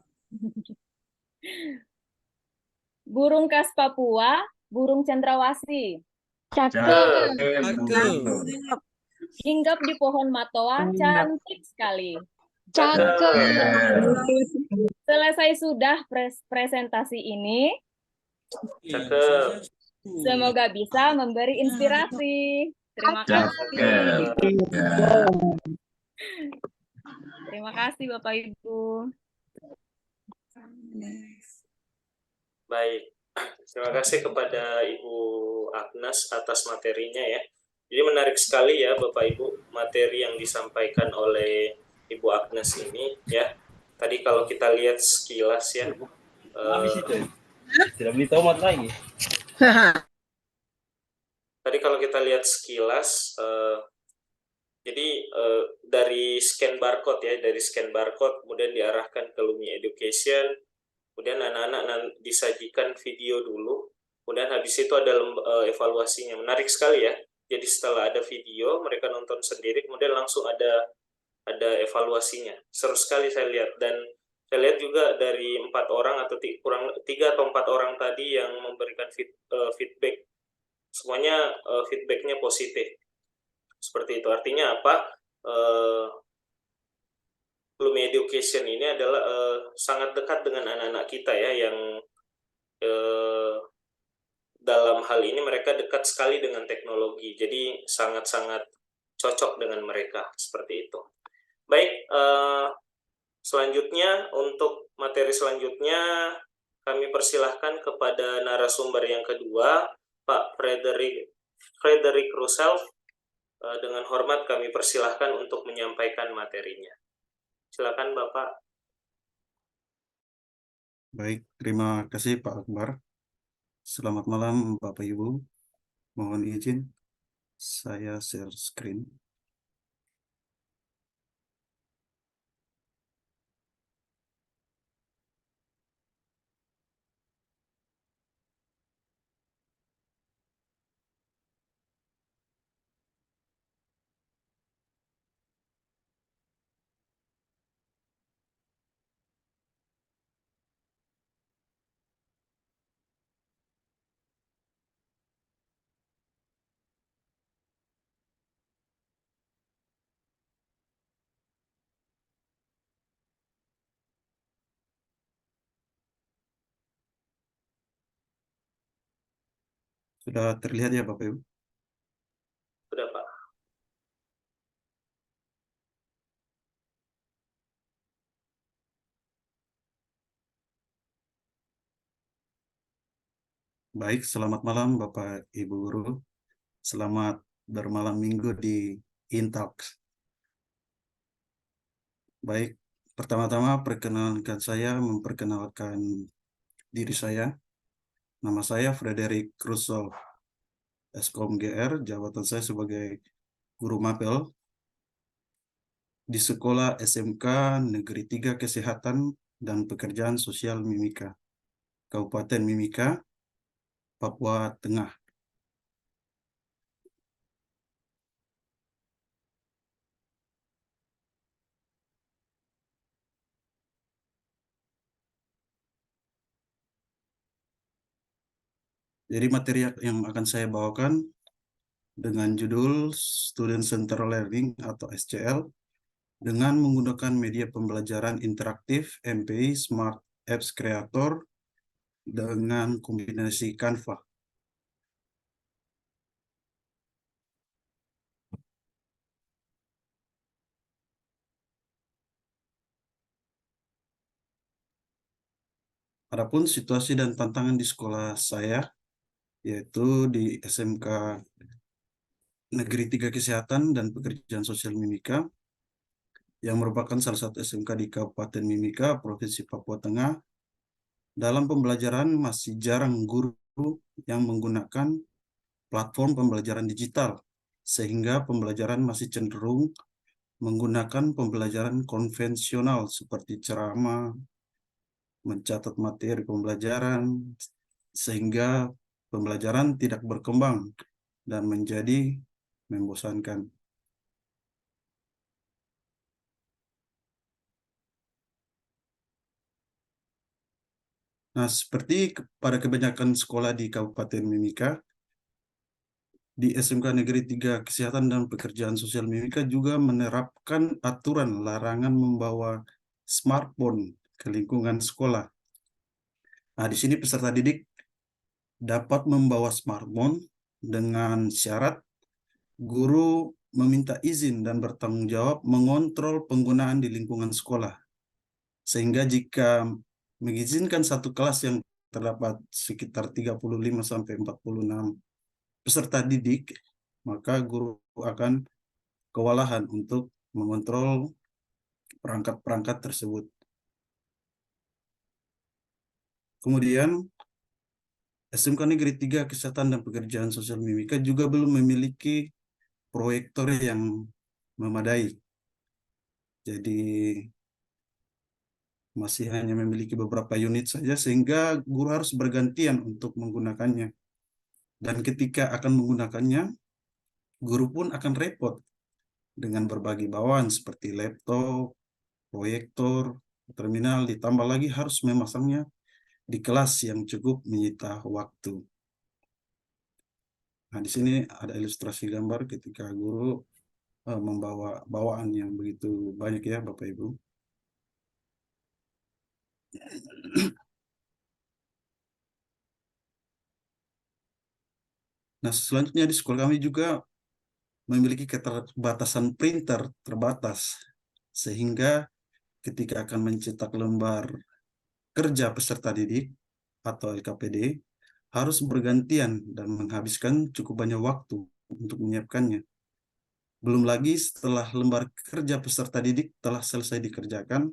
Burung khas Papua, burung cendrawasih. Cakep. Hinggap di pohon matoa, cantik sekali. Cakep. Selesai sudah presentasi ini. Cakep. Semoga bisa memberi inspirasi. Terima kasih. Terima kasih Bapak Ibu. Baik, terima kasih kepada Ibu Agnes atas materinya ya. Jadi menarik sekali ya Bapak Ibu materi yang disampaikan oleh Ibu Agnes ini ya. Tadi kalau kita lihat sekilas ya. Tidak beli tomat lagi. Tadi kalau kita lihat sekilas, jadi dari scan barcode ya, dari scan barcode kemudian diarahkan ke Lumi Education. Kemudian anak-anak disajikan video dulu, kemudian habis itu ada evaluasinya. Menarik sekali ya. Jadi setelah ada video, mereka nonton sendiri, kemudian langsung ada evaluasinya. Seru sekali saya lihat, dan saya lihat juga dari 4 orang atau kurang 3 atau 4 orang tadi yang memberikan feedback, semuanya feedbacknya positif. Seperti itu. Artinya apa? Lumi Education ini adalah sangat dekat dengan anak-anak kita ya, yang dalam hal ini mereka dekat sekali dengan teknologi, jadi sangat-sangat cocok dengan mereka, seperti itu. Baik, selanjutnya untuk materi selanjutnya kami persilahkan kepada narasumber yang kedua, Pak Frederick Russell. Dengan hormat kami persilahkan untuk menyampaikan materinya. Silakan Bapak. Baik, terima kasih Pak Akbar. Selamat malam Bapak Ibu. Mohon izin saya share screen. Sudah terlihat ya Bapak Ibu? Sudah Pak. Baik, selamat malam Bapak Ibu Guru. Selamat bermalam minggu di Intalks. Baik, pertama-tama perkenalkan saya, memperkenalkan diri saya. Nama saya Frederick Russell, Eskom GR, jabatan saya sebagai guru mapel di Sekolah SMK Negeri 3 Kesehatan dan Pekerjaan Sosial Mimika, Kabupaten Mimika, Papua Tengah. Jadi materi yang akan saya bawakan dengan judul Student Centered Learning atau SCL dengan menggunakan media pembelajaran interaktif MPI Smart Apps Creator dengan kombinasi Canva. Adapun situasi dan tantangan di sekolah saya, yaitu di SMK Negeri 3 Kesehatan dan Pekerjaan Sosial Mimika, yang merupakan salah satu SMK di Kabupaten Mimika, Provinsi Papua Tengah. Dalam pembelajaran masih jarang guru yang menggunakan platform pembelajaran digital, sehingga pembelajaran masih cenderung menggunakan pembelajaran konvensional seperti ceramah, mencatat materi pembelajaran, sehingga pembelajaran tidak berkembang dan menjadi membosankan. Nah, seperti pada kebanyakan sekolah di Kabupaten Mimika, di SMK Negeri 3 Kesehatan dan Pekerjaan Sosial Mimika juga menerapkan aturan larangan membawa smartphone ke lingkungan sekolah. Nah, di sini peserta didik dapat membawa smartphone dengan syarat guru meminta izin dan bertanggung jawab mengontrol penggunaan di lingkungan sekolah. Sehingga jika mengizinkan satu kelas yang terdapat sekitar 35-46 peserta didik, maka guru akan kewalahan untuk mengontrol perangkat-perangkat tersebut. Kemudian, SMK Negeri 3 Kesehatan dan Pekerjaan Sosial Mimika juga belum memiliki proyektor yang memadai. Jadi, masih hanya memiliki beberapa unit saja, sehingga guru harus bergantian untuk menggunakannya. Dan ketika akan menggunakannya, guru pun akan repot dengan berbagi bawaan seperti laptop, proyektor, terminal, ditambah lagi harus memasangnya di kelas yang cukup menyita waktu. Nah, di sini ada ilustrasi gambar ketika guru membawa bawaan yang begitu banyak ya, Bapak Ibu. Nah, selanjutnya di sekolah kami juga memiliki keterbatasan printer terbatas, sehingga ketika akan mencetak lembar kerja peserta didik atau LKPD, harus bergantian dan menghabiskan cukup banyak waktu untuk menyiapkannya. Belum lagi setelah lembar kerja peserta didik telah selesai dikerjakan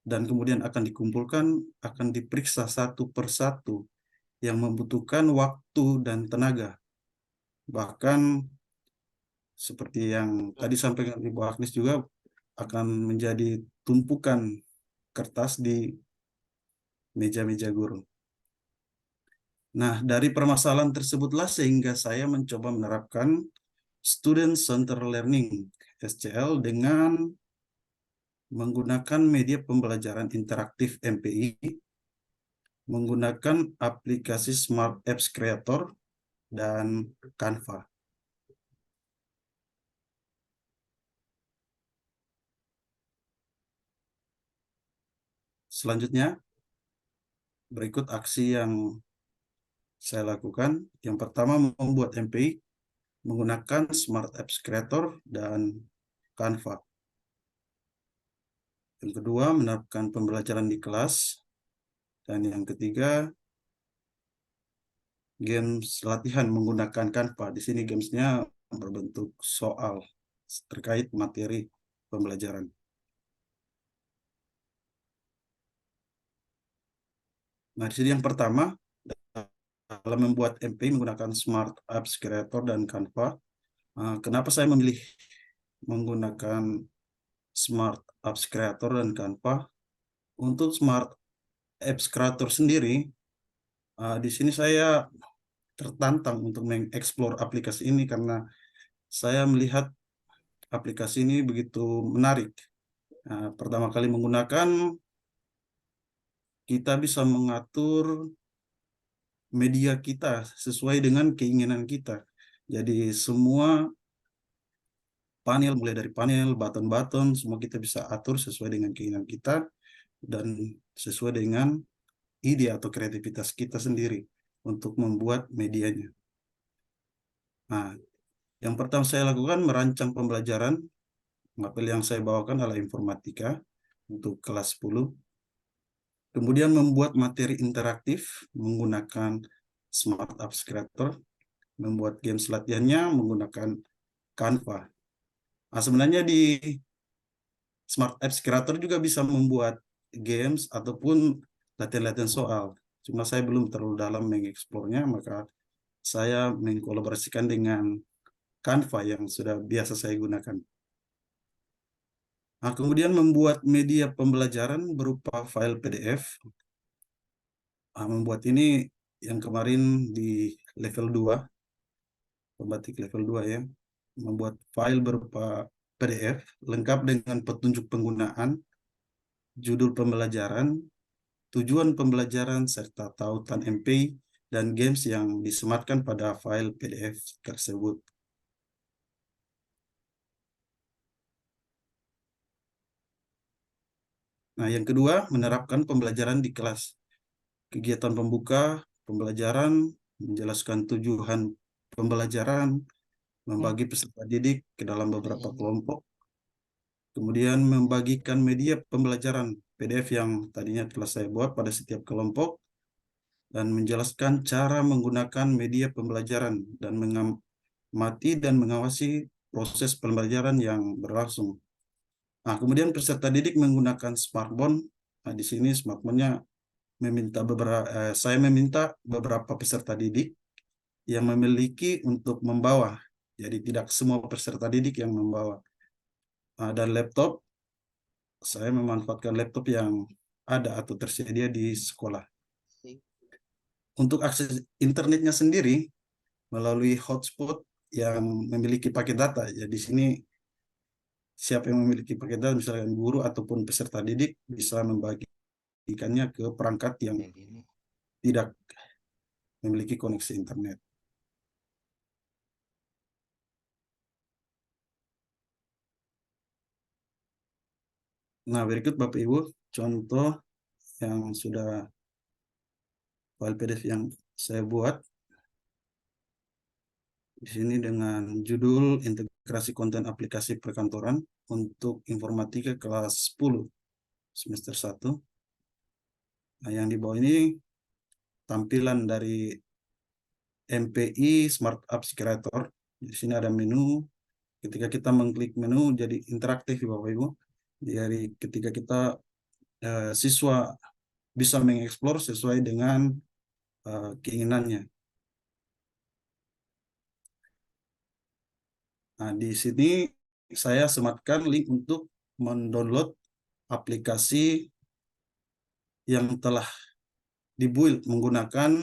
dan kemudian akan dikumpulkan, akan diperiksa satu persatu yang membutuhkan waktu dan tenaga. Bahkan seperti yang tadi sampaikan Ibu Agnes juga akan menjadi tumpukan kertas di meja-meja guru. Nah, dari permasalahan tersebutlah sehingga saya mencoba menerapkan Student Center Learning SCL dengan menggunakan media pembelajaran interaktif MPI, menggunakan aplikasi Smart Apps Creator, dan Canva. Selanjutnya, berikut aksi yang saya lakukan. Yang pertama, membuat MPI menggunakan Smart Apps Creator dan Canva. Yang kedua, menerapkan pembelajaran di kelas. Dan yang ketiga, games latihan menggunakan Canva. Di sini gamesnya berbentuk soal terkait materi pembelajaran. Nah, di sini yang pertama, dalam membuat MPI menggunakan Smart Apps Creator dan Canva, kenapa saya memilih menggunakan Smart Apps Creator dan Canva? Untuk Smart Apps Creator sendiri, di sini saya tertantang untuk mengeksplor aplikasi ini karena saya melihat aplikasi ini begitu menarik. Pertama kali menggunakan, kita bisa mengatur media kita sesuai dengan keinginan kita. Jadi semua panel, mulai dari panel, button-button, semua kita bisa atur sesuai dengan keinginan kita dan sesuai dengan ide atau kreativitas kita sendiri untuk membuat medianya. Nah, yang pertama saya lakukan merancang pembelajaran. Materi yang saya bawakan adalah informatika untuk kelas 10. Kemudian membuat materi interaktif menggunakan Smart Apps Creator, membuat games latihannya menggunakan Canva. Nah, sebenarnya di Smart Apps Creator juga bisa membuat games ataupun latihan-latihan soal. Cuma saya belum terlalu dalam mengeksplornya, maka saya mengkolaborasikan dengan Canva yang sudah biasa saya gunakan. Nah, kemudian membuat media pembelajaran berupa file PDF. Membuat ini yang kemarin di level 2, pembatik level 2 ya, membuat file berupa PDF lengkap dengan petunjuk penggunaan, judul pembelajaran, tujuan pembelajaran, serta tautan MPI dan games yang disematkan pada file PDF tersebut. Nah, yang kedua, menerapkan pembelajaran di kelas. Kegiatan pembuka pembelajaran, menjelaskan tujuan pembelajaran, membagi peserta didik ke dalam beberapa kelompok, kemudian membagikan media pembelajaran PDF yang tadinya telah saya buat pada setiap kelompok, dan menjelaskan cara menggunakan media pembelajaran dan mengamati dan mengawasi proses pembelajaran yang berlangsung. Nah, kemudian peserta didik menggunakan smartphone. Nah, di sini smartphone-nya saya meminta beberapa peserta didik yang memiliki untuk membawa. Jadi tidak semua peserta didik yang membawa. Dan laptop, saya memanfaatkan laptop yang ada atau tersedia di sekolah. Untuk akses internetnya sendiri, melalui hotspot yang memiliki paket data. Ya di sini siapa yang memiliki paket data, misalkan guru ataupun peserta didik, bisa membagikannya ke perangkat yang tidak memiliki koneksi internet. Nah, berikut Bapak Ibu contoh yang sudah file PDF yang saya buat. Di sini dengan judul Integrasi Konten Aplikasi Perkantoran untuk Informatika kelas 10 semester 1. Nah, yang di bawah ini tampilan dari MPI Smart Apps Creator. Di sini ada menu. Ketika kita mengklik menu jadi interaktif Bapak Ibu. Jadi ketika kita siswa bisa mengeksplor sesuai dengan keinginannya. Nah, di sini saya sematkan link untuk mendownload aplikasi yang telah dibuild menggunakan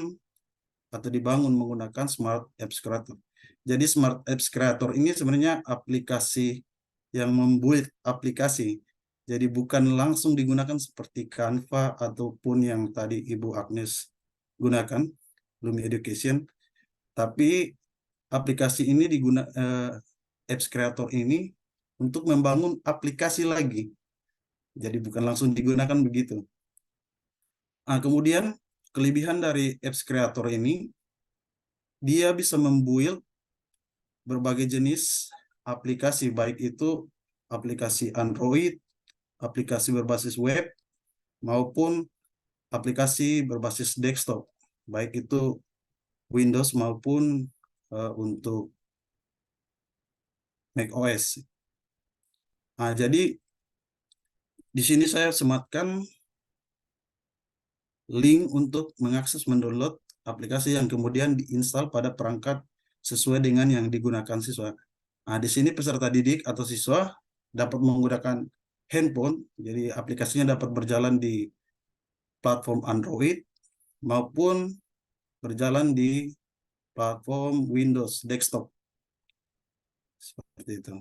atau dibangun menggunakan Smart Apps Creator. Jadi Smart Apps Creator ini sebenarnya aplikasi yang membuild aplikasi. Jadi bukan langsung digunakan seperti Canva ataupun yang tadi Ibu Agnes gunakan, Lumi Education. Tapi aplikasi ini Apps Creator ini untuk membangun aplikasi lagi. Jadi bukan langsung digunakan begitu. Nah, kemudian kelebihan dari Apps Creator ini, dia bisa membuild berbagai jenis aplikasi, baik itu aplikasi Android, aplikasi berbasis web, maupun aplikasi berbasis desktop, baik itu Windows maupun untuk macOS. Nah, jadi di sini saya sematkan link untuk mengakses mendownload aplikasi yang kemudian diinstal pada perangkat sesuai dengan yang digunakan siswa. Nah, di sini peserta didik atau siswa dapat menggunakan handphone, jadi aplikasinya dapat berjalan di platform Android maupun berjalan di platform Windows desktop. Seperti itu.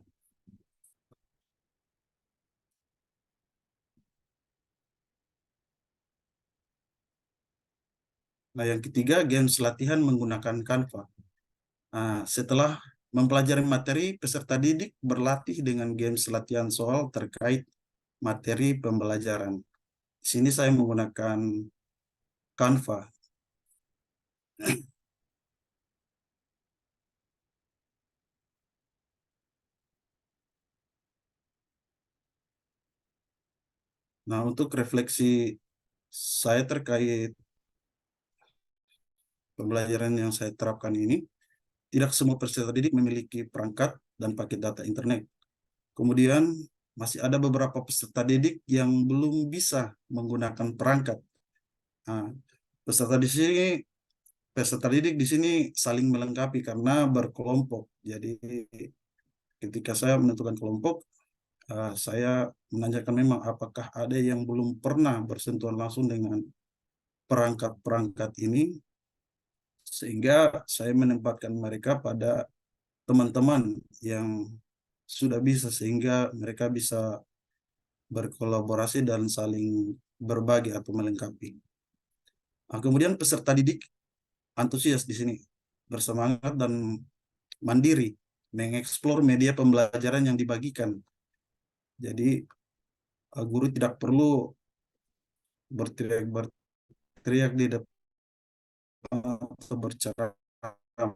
Nah, yang ketiga, games latihan menggunakan Canva. Nah, setelah mempelajari materi, peserta didik berlatih dengan games latihan soal terkait materi pembelajaran. Di sini saya menggunakan Canva. Nah, untuk refleksi saya terkait pembelajaran yang saya terapkan ini, tidak semua peserta didik memiliki perangkat dan paket data internet. Kemudian masih ada beberapa peserta didik yang belum bisa menggunakan perangkat. Nah, peserta didik di sini saling melengkapi karena berkelompok. Jadi ketika saya menentukan kelompok, saya menanyakan memang apakah ada yang belum pernah bersentuhan langsung dengan perangkat-perangkat ini, sehingga saya menempatkan mereka pada teman-teman yang sudah bisa, sehingga mereka bisa berkolaborasi dan saling berbagi atau melengkapi. Nah, kemudian peserta didik antusias di sini, bersemangat dan mandiri mengeksplor media pembelajaran yang dibagikan. Jadi guru tidak perlu berteriak di depan atau berceramah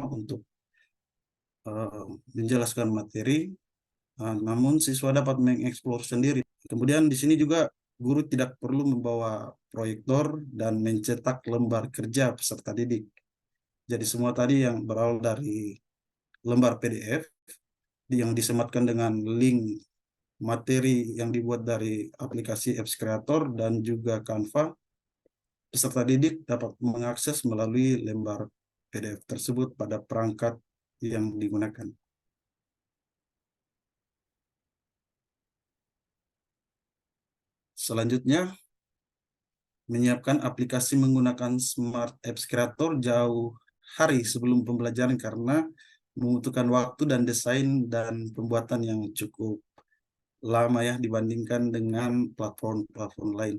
untuk menjelaskan materi, namun siswa dapat mengeksplor sendiri. Kemudian di sini juga guru tidak perlu membawa proyektor dan mencetak lembar kerja peserta didik. Jadi semua tadi yang berawal dari lembar PDF yang disematkan dengan link materi yang dibuat dari aplikasi Apps Creator dan juga Canva, peserta didik dapat mengakses melalui lembar PDF tersebut pada perangkat yang digunakan. Selanjutnya, menyiapkan aplikasi menggunakan Smart Apps Creator jauh hari sebelum pembelajaran karena membutuhkan waktu dan desain dan pembuatan yang cukup lama ya dibandingkan dengan platform-platform lain.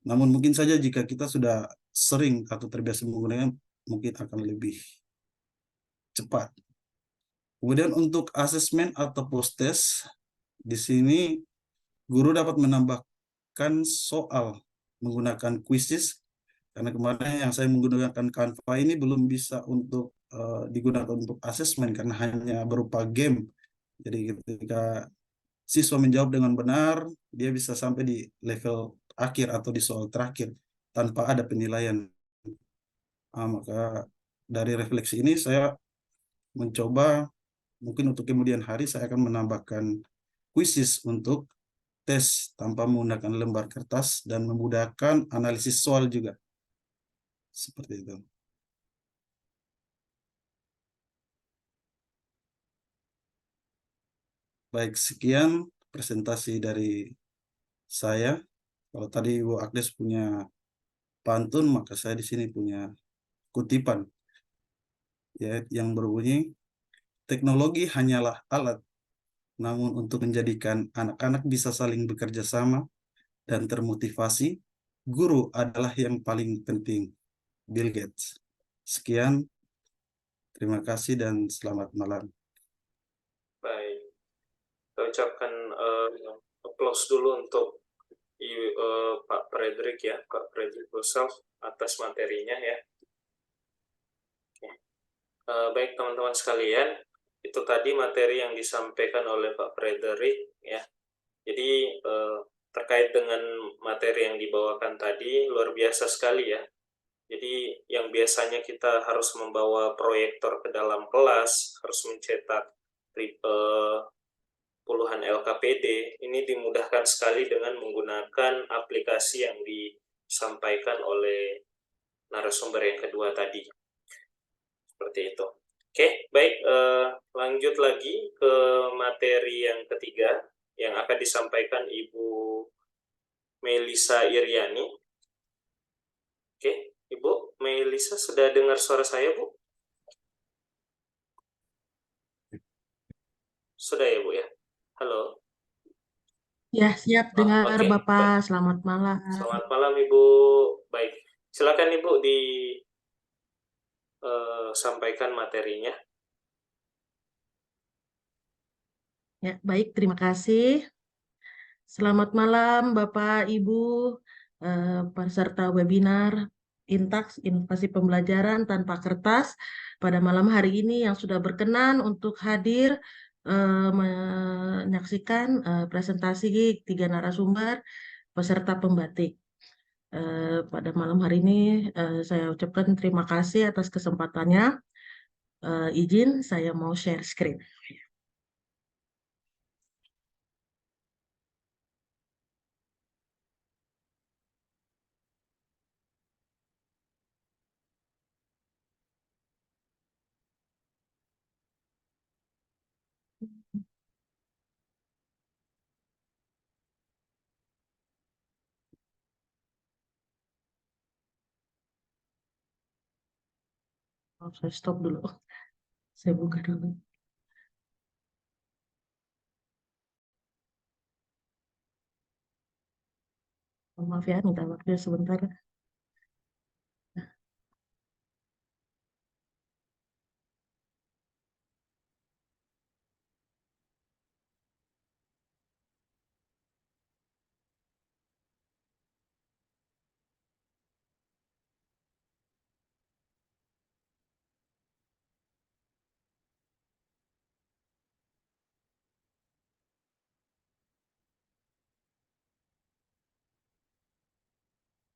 Namun mungkin saja jika kita sudah sering atau terbiasa menggunakan, mungkin akan lebih cepat. Kemudian untuk asesmen atau post-test, di sini guru dapat menambahkan soal menggunakan quizzes, karena kemarin yang saya menggunakan Canva ini belum bisa untuk digunakan untuk asesmen karena hanya berupa game. Jadi ketika siswa menjawab dengan benar, dia bisa sampai di level akhir atau di soal terakhir tanpa ada penilaian. Maka dari refleksi ini saya mencoba mungkin untuk kemudian hari saya akan menambahkan quizzes untuk tes tanpa menggunakan lembar kertas dan memudahkan analisis soal juga. Seperti itu. Baik, sekian presentasi dari saya. Kalau tadi Ibu Agnes punya pantun, maka saya di sini punya kutipan ya yang berbunyi, teknologi hanyalah alat, namun untuk menjadikan anak-anak bisa saling bekerja sama dan termotivasi, guru adalah yang paling penting. Bill Gates. Sekian, terima kasih dan selamat malam. Baik, kita ucapkan applause dulu untuk Pak Frederick ya, Pak Frederick Gosself atas materinya ya. Baik teman-teman sekalian, itu tadi materi yang disampaikan oleh Pak Frederick ya. Jadi terkait dengan materi yang dibawakan tadi luar biasa sekali ya. Jadi yang biasanya kita harus membawa proyektor ke dalam kelas, harus mencetak puluhan LKPD, ini dimudahkan sekali dengan menggunakan aplikasi yang disampaikan oleh narasumber yang kedua tadi. Seperti itu. Oke, baik. Lanjut lagi ke materi yang ketiga yang akan disampaikan Ibu Melisa Iriani. Oke, Ibu Melisa sudah dengar suara saya, Bu? Sudah ya, Bu ya? Halo. Ya, siap dengar Oke, Bapak. baik. Selamat malam. Selamat malam, Ibu. Baik, silakan Ibu sampaikan materinya. Ya, baik, terima kasih. Selamat malam Bapak, Ibu, peserta webinar Intax Inovasi Pembelajaran Tanpa Kertas pada malam hari ini yang sudah berkenan untuk hadir menyaksikan presentasi 3 narasumber peserta pembatik. Pada malam hari ini saya ucapkan terima kasih atas kesempatannya. Izin saya mau share screen. Saya stop dulu. Saya buka dulu. Maaf ya, minta waktu sebentar.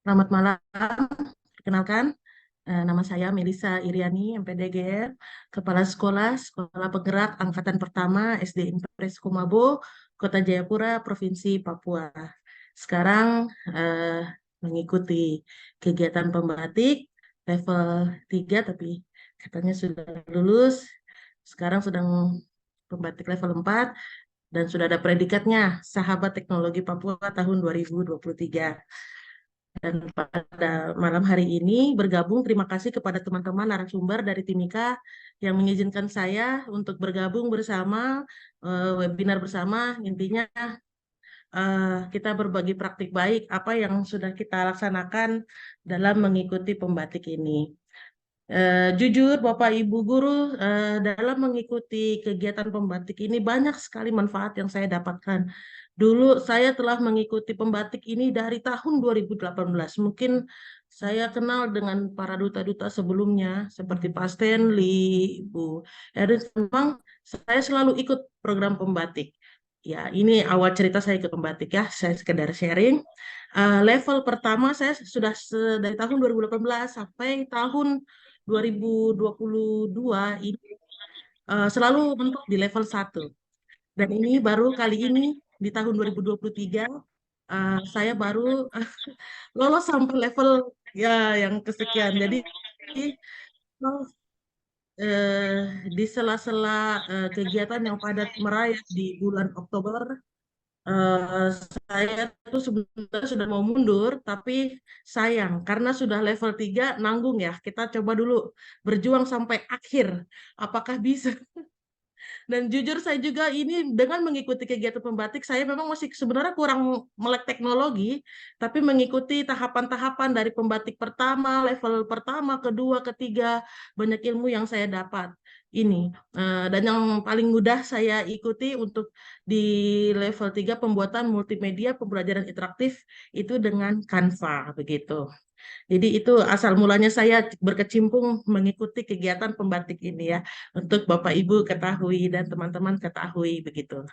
Selamat malam. Perkenalkan, nama saya Melisa Iriani, MPDGR, Kepala Sekolah Penggerak Angkatan Pertama SD Impres Kumabo, Kota Jayapura, Provinsi Papua. Sekarang mengikuti kegiatan pembatik level 3, tapi katanya sudah lulus. Sekarang sedang pembatik level 4 dan sudah ada predikatnya Sahabat Teknologi Papua tahun 2023. Dan pada malam hari ini bergabung, terima kasih kepada teman-teman narasumber dari Timika yang mengizinkan saya untuk bergabung bersama webinar bersama. Intinya kita berbagi praktik baik apa yang sudah kita laksanakan dalam mengikuti pembatik ini. Jujur Bapak Ibu Guru, dalam mengikuti kegiatan pembatik ini banyak sekali manfaat yang saya dapatkan. Dulu saya telah mengikuti pembatik ini dari tahun 2018. Mungkin saya kenal dengan para duta-duta sebelumnya seperti Pak Stanley, Ibu Erin. Memang saya selalu ikut program pembatik. Ya, ini awal cerita saya ikut pembatik ya. Saya sekedar sharing. Level pertama saya sudah dari tahun 2018 sampai tahun 2022 ini selalu mentok di level 1. Dan ini baru kali ini di tahun 2023 saya baru lolos sampai level ya yang kesekian. Jadi di sela-sela kegiatan yang padat merayap di bulan Oktober, saya tuh sebenarnya sudah mau mundur, tapi sayang karena sudah level 3 nanggung ya. Kita coba dulu berjuang sampai akhir. Apakah bisa? Dan jujur saya juga ini dengan mengikuti kegiatan pembatik, saya memang masih sebenarnya kurang melek teknologi, tapi mengikuti tahapan-tahapan dari pembatik pertama, level pertama, kedua, ketiga, banyak ilmu yang saya dapat. Ini dan yang paling mudah saya ikuti untuk di level 3 pembuatan multimedia pembelajaran interaktif itu dengan Canva begitu. Jadi itu asal mulanya saya berkecimpung mengikuti kegiatan pembatik ini ya, untuk Bapak Ibu ketahui dan teman-teman ketahui begitu.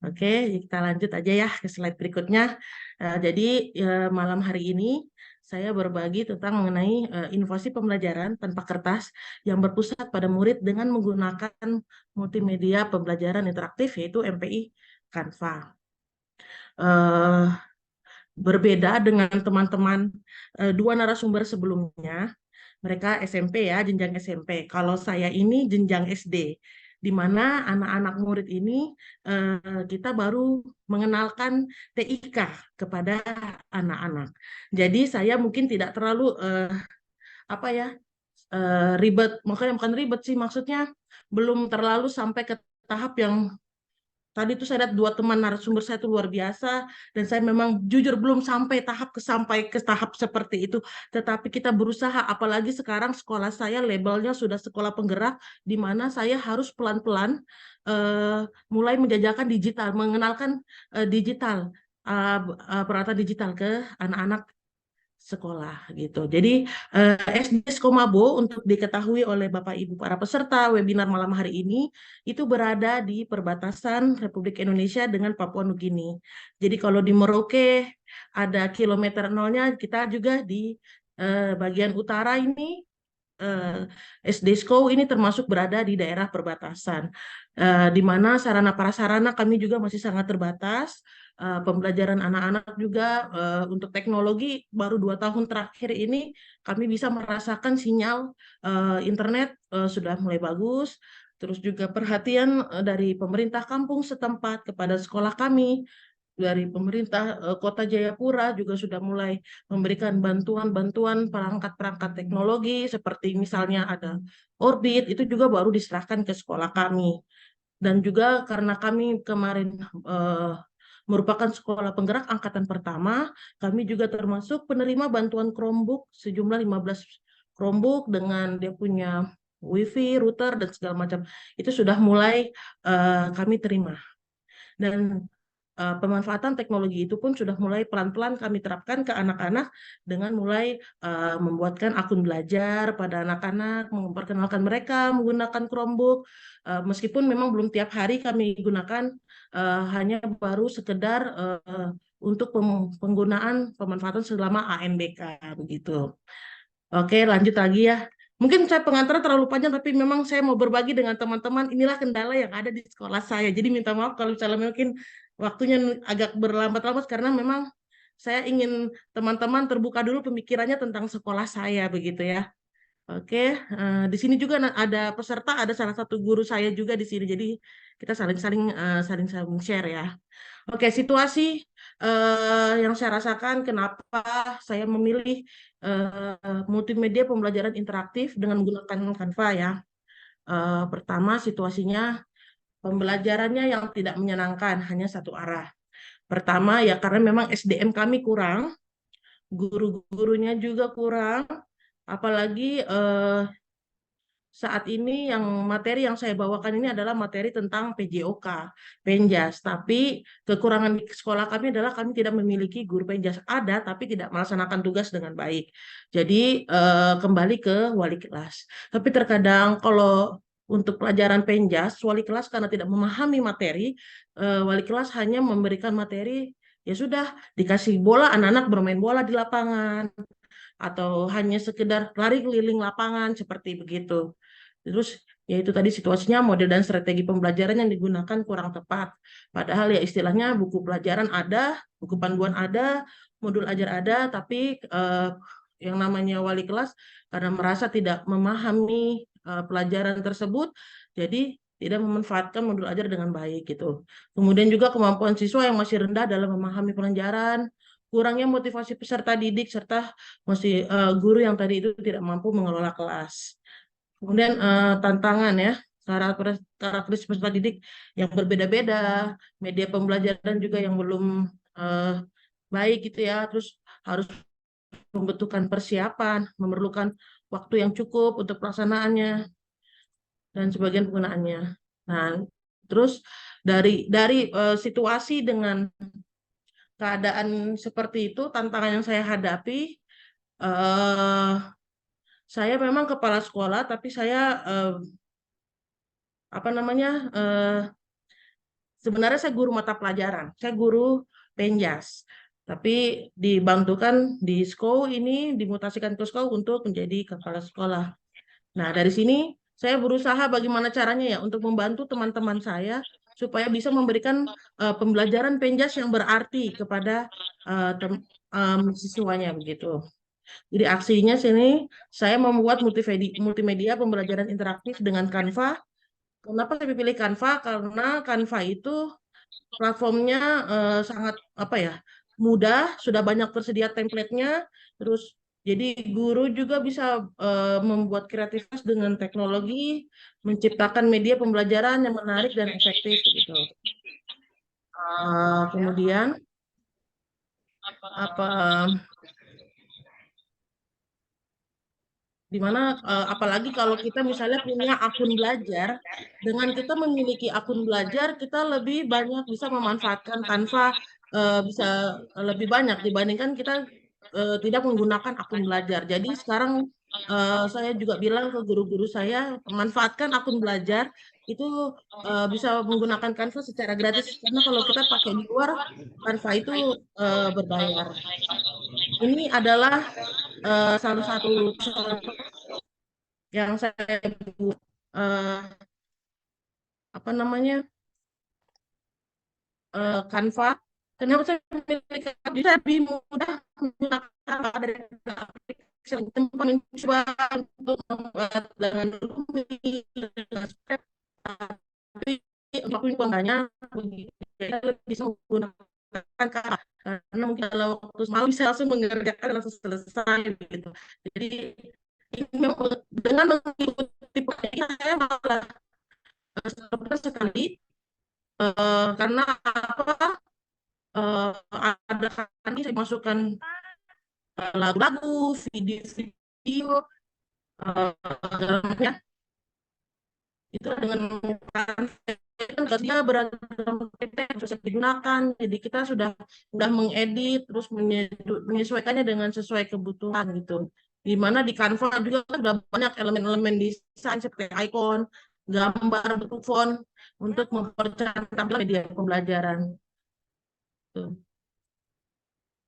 Oke, kita lanjut aja ya ke slide berikutnya. Jadi malam hari ini saya berbagi tentang mengenai inovasi pembelajaran tanpa kertas yang berpusat pada murid dengan menggunakan multimedia pembelajaran interaktif yaitu MPI Canva. Berbeda dengan teman-teman dua narasumber sebelumnya, mereka SMP ya, jenjang SMP. Kalau saya ini jenjang SD, di mana anak-anak murid ini kita baru mengenalkan TIK kepada anak-anak. Jadi saya mungkin tidak terlalu apa ya ribet, makanya bukan ribet sih, maksudnya belum terlalu sampai ke tahap yang tadi itu saya lihat dua teman narasumber saya itu luar biasa, dan saya memang jujur belum sampai ke tahap seperti itu. Tetapi kita berusaha, apalagi sekarang sekolah saya labelnya sudah sekolah penggerak, di mana saya harus pelan-pelan mulai menjajakan digital, mengenalkan digital, peralatan digital ke anak-anak sekolah gitu. Jadi SD Skomabo untuk diketahui oleh Bapak Ibu para peserta webinar malam hari ini itu berada di perbatasan Republik Indonesia dengan Papua Nugini. Jadi kalau di Merauke ada kilometer nolnya, kita juga di bagian utara ini SD Sko ini termasuk berada di daerah perbatasan, di mana sarana prasarana kami juga masih sangat terbatas. Pembelajaran anak-anak juga untuk teknologi baru 2 tahun terakhir ini kami bisa merasakan sinyal internet sudah mulai bagus. Terus juga perhatian dari pemerintah kampung setempat kepada sekolah kami, dari pemerintah Kota Jayapura juga sudah mulai memberikan bantuan-bantuan perangkat-perangkat teknologi seperti misalnya ada Orbit, itu juga baru diserahkan ke sekolah kami. Dan juga karena kami kemarin merupakan sekolah penggerak angkatan pertama, kami juga termasuk penerima bantuan Chromebook sejumlah 15 Chromebook dengan dia punya WiFi, router, dan segala macam. Itu sudah mulai kami terima. Dan pemanfaatan teknologi itu pun sudah mulai pelan-pelan kami terapkan ke anak-anak dengan mulai membuatkan akun belajar pada anak-anak, memperkenalkan mereka menggunakan Chromebook, meskipun memang belum tiap hari kami gunakan, hanya baru sekedar untuk penggunaan pemanfaatan selama ANBK begitu. Oke, lanjut lagi ya. Mungkin saya pengantar terlalu panjang, tapi memang saya mau berbagi dengan teman-teman, inilah kendala yang ada di sekolah saya. Jadi minta maaf kalau misalnya mungkin waktunya agak berlambat-lambat, karena memang saya ingin teman-teman terbuka dulu pemikirannya tentang sekolah saya, begitu ya. Oke, di sini juga ada peserta, ada salah satu guru saya juga di sini, jadi kita saling share ya. Oke, situasi yang saya rasakan kenapa saya memilih multimedia pembelajaran interaktif dengan menggunakan Canva ya. Pertama, situasinya pembelajarannya yang tidak menyenangkan, hanya satu arah. Pertama ya karena memang SDM kami kurang, guru-gurunya juga kurang, apalagi saat ini yang materi yang saya bawakan ini adalah materi tentang PJOK, Penjas. Tapi kekurangan di sekolah kami adalah kami tidak memiliki guru Penjas. Ada, tapi tidak melaksanakan tugas dengan baik. Jadi kembali ke wali kelas. Tapi terkadang kalau untuk pelajaran Penjas, wali kelas karena tidak memahami materi, wali kelas hanya memberikan materi, ya sudah, dikasih bola, anak-anak bermain bola di lapangan, atau hanya sekedar lari keliling lapangan, seperti begitu. Terus ya itu tadi situasinya model dan strategi pembelajaran yang digunakan kurang tepat. Padahal ya istilahnya buku pelajaran ada, buku panduan ada, modul ajar ada, tapi yang namanya wali kelas karena merasa tidak memahami pelajaran tersebut, jadi tidak memanfaatkan modul ajar dengan baik gitu. Kemudian juga kemampuan siswa yang masih rendah dalam memahami pelajaran, kurangnya motivasi peserta didik serta masih guru yang tadi itu tidak mampu mengelola kelas. Kemudian tantangan ya, karakteristik peserta didik yang berbeda-beda, media pembelajaran juga yang belum baik gitu ya, terus harus membutuhkan persiapan, memerlukan waktu yang cukup untuk pelaksanaannya dan sebagian penggunaannya. Nah, terus dari situasi dengan keadaan seperti itu, tantangan yang saya hadapi, saya memang kepala sekolah, tapi saya sebenarnya saya guru mata pelajaran, saya guru Penjas, tapi dibantukan di SKO ini, dimutasikan ke SKO untuk menjadi kepala sekolah. Nah, dari sini saya berusaha bagaimana caranya ya untuk membantu teman-teman saya supaya bisa memberikan pembelajaran Penjas yang berarti kepada siswanya begitu. Jadi aksinya sini saya membuat multimedia pembelajaran interaktif dengan Canva. Kenapa saya pilih Canva? Karena Canva itu platformnya sangat mudah, sudah banyak tersedia template-nya. Terus jadi guru juga bisa membuat kreativitas dengan teknologi, menciptakan media pembelajaran yang menarik dan efektif gitu. Kemudian dimana apalagi kalau kita misalnya punya akun belajar, dengan kita memiliki akun belajar kita lebih banyak bisa memanfaatkan Canva, bisa lebih banyak dibandingkan kita tidak menggunakan akun belajar. Jadi sekarang saya juga bilang ke guru-guru saya, manfaatkan akun belajar itu bisa menggunakan Canva secara gratis, karena kalau kita pakai di luar Canva itu berbayar. Ini adalah salah satu contoh yang saya buat Canva. Kenapa saya memilih Canva? Bisa lebih mudah menggunakan dari aplikasi tempat mencoba untuk membuat dengan Lumi, dengan Skype, tapi untuk penggunanya kita lebih bisa menggunakan Canva karena mungkin kalau waktu semalam bisa langsung mengerjakan langsung selesai begitu. Jadi dengan mengikuti program saya malah sekali karena ada kali saya masukkan lagu-lagu, video-video dalamnya itu dengan kan dia beragam teks bisa digunakan, jadi kita sudah mengedit terus menyesuaikannya dengan sesuai kebutuhan gitu. Di mana di Canva juga sudah banyak elemen-elemen desain seperti icon, gambar, bentuk font untuk mempercantik tampilan media pembelajaran. Tuh.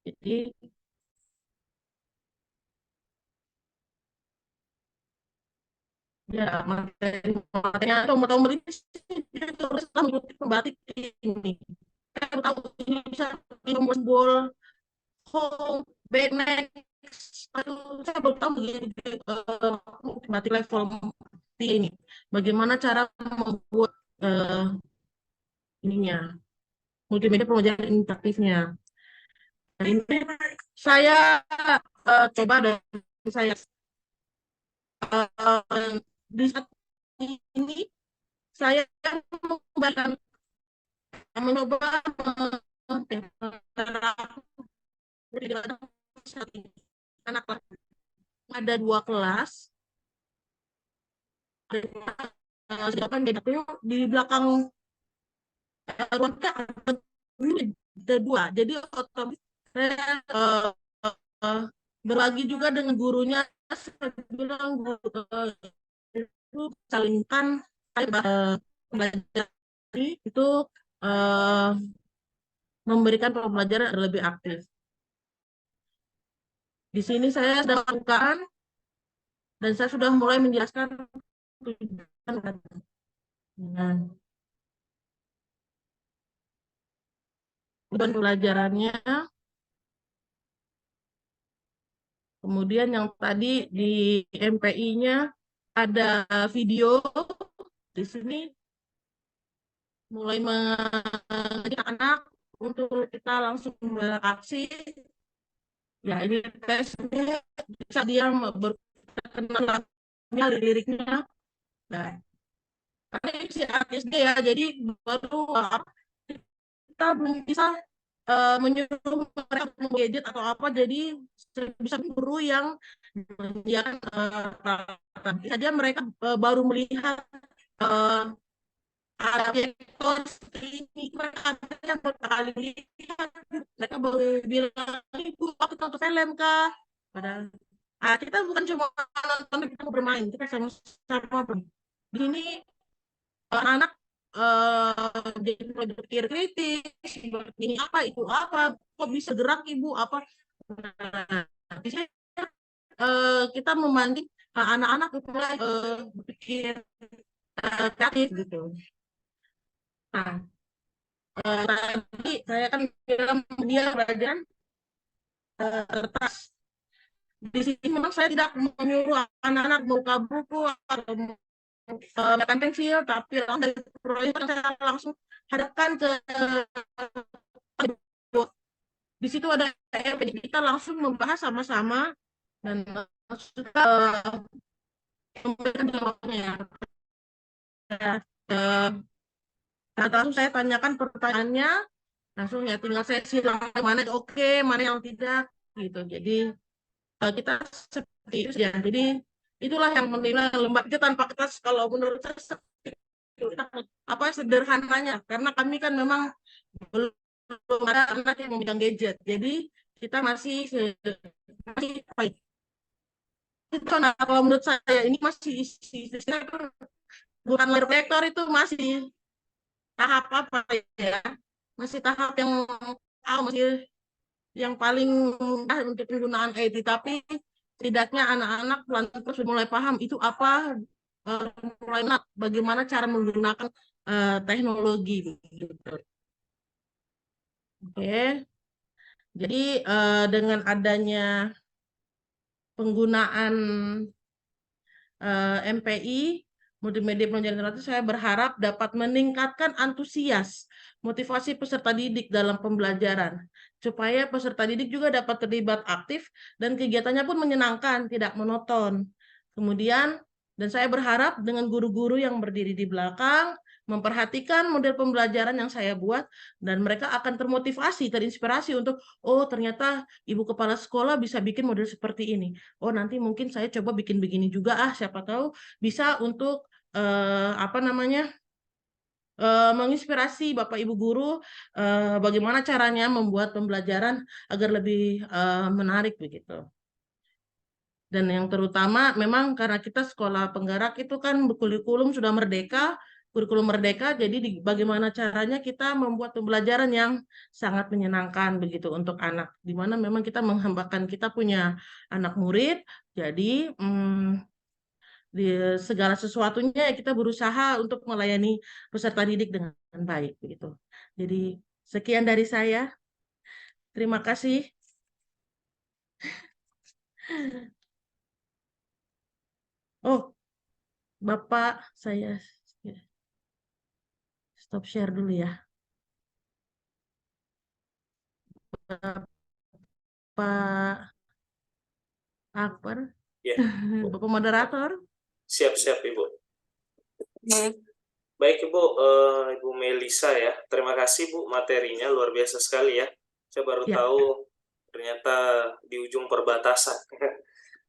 Jadi ya materinya tahu beli juga harus mengikuti pembatik ini. Saya tahu ini bisa membuat simbol home, next, saya baru tahu batik level ini. Bagaimana cara membuat ininya multimedia pembelajaran interaktifnya. Ini saya coba dan saya di saat ini saya mencoba anak ada 2 kelas, sedangkan di belakang ruang ada 2, jadi otomatis saya berbagi juga dengan gurunya. Saya bilang itu salingkan belajar itu memberikan pembelajaran lebih aktif. Di sini saya sudah lakukan dan saya sudah mulai menjelaskan beban pelajarannya. Kemudian yang tadi di MPI-nya ada video di sini mulai mengajak anak untuk kita langsung beraksi. Ya ini tesnya bisa dia berkenal liriknya. Nah, karena ini si ASD ya, jadi baru kita belum bisa menyuruh mereka gadget atau apa, jadi bisa guru yang saja mereka baru melihat vektor seperti ini, mereka ada yang pertama kali lihat, mereka baru bilang, ibu aku nonton film kah? Padahal kita bukan cuma nonton, kita mau bermain, kita sama-sama di sini anak jadi berpikir kritis, ini apa itu apa, kok bisa gerak ibu apa. Nah, biasanya kita memanggil anak-anak mulai berpikir kreatif gitu. Nah, tadi saya kan bilang dia belajar kertas. Di sini memang saya tidak menyuruh anak-anak buka buku atau makan pensil, tapi dari proyek saya langsung hadapkan ke di situ ada kita langsung membahas sama-sama dan suka memberikan jawabannya. Langsung saya tanyakan pertanyaannya, langsung ya tinggal saya silang mana oke, mana yang tidak gitu. Jadi kita seperti itu ya. Jadi itulah yang menilai lembak itu tanpa kertas. Kalau menurut saya apa sederhananya, karena kami kan memang belum ada anak yang memegang gadget, jadi kita masih baik. Nah, kalau menurut saya ini masih bukan layar vektor, itu masih tahap apa ya, masih tahap yang masih yang paling mudah untuk penggunaan IT, tapi setidaknya anak-anak pelan-pelan terus mulai paham itu apa, mulai bagaimana cara menggunakan teknologi gitu. Oke, jadi dengan adanya penggunaan MPI multimedia pembelajaran interaktif, saya berharap dapat meningkatkan antusias motivasi peserta didik dalam pembelajaran, supaya peserta didik juga dapat terlibat aktif dan kegiatannya pun menyenangkan, tidak monoton. Kemudian, dan saya berharap dengan guru-guru yang berdiri di belakang memperhatikan model pembelajaran yang saya buat, dan mereka akan termotivasi, terinspirasi untuk, oh ternyata ibu kepala sekolah bisa bikin model seperti ini. Oh nanti mungkin saya coba bikin begini juga, siapa tahu bisa untuk apa namanya, menginspirasi Bapak Ibu guru bagaimana caranya membuat pembelajaran agar lebih menarik begitu. Dan yang terutama memang karena kita sekolah penggerak itu kan kurikulum sudah merdeka, kurikulum merdeka, jadi bagaimana caranya kita membuat pembelajaran yang sangat menyenangkan begitu untuk anak, di mana memang kita menghambakan kita punya anak murid, jadi di segala sesuatunya kita berusaha untuk melayani peserta didik dengan baik begitu. Jadi sekian dari saya. Terima kasih. Oh, Bapak, saya stop share dulu ya. Pak Akbar, Ya, Bapak Moderator. siap-siap Ibu. Baik Ibu, Ibu Melisa ya. Terima kasih Bu, materinya luar biasa sekali ya. Saya baru Ya. tahu ternyata di ujung perbatasan.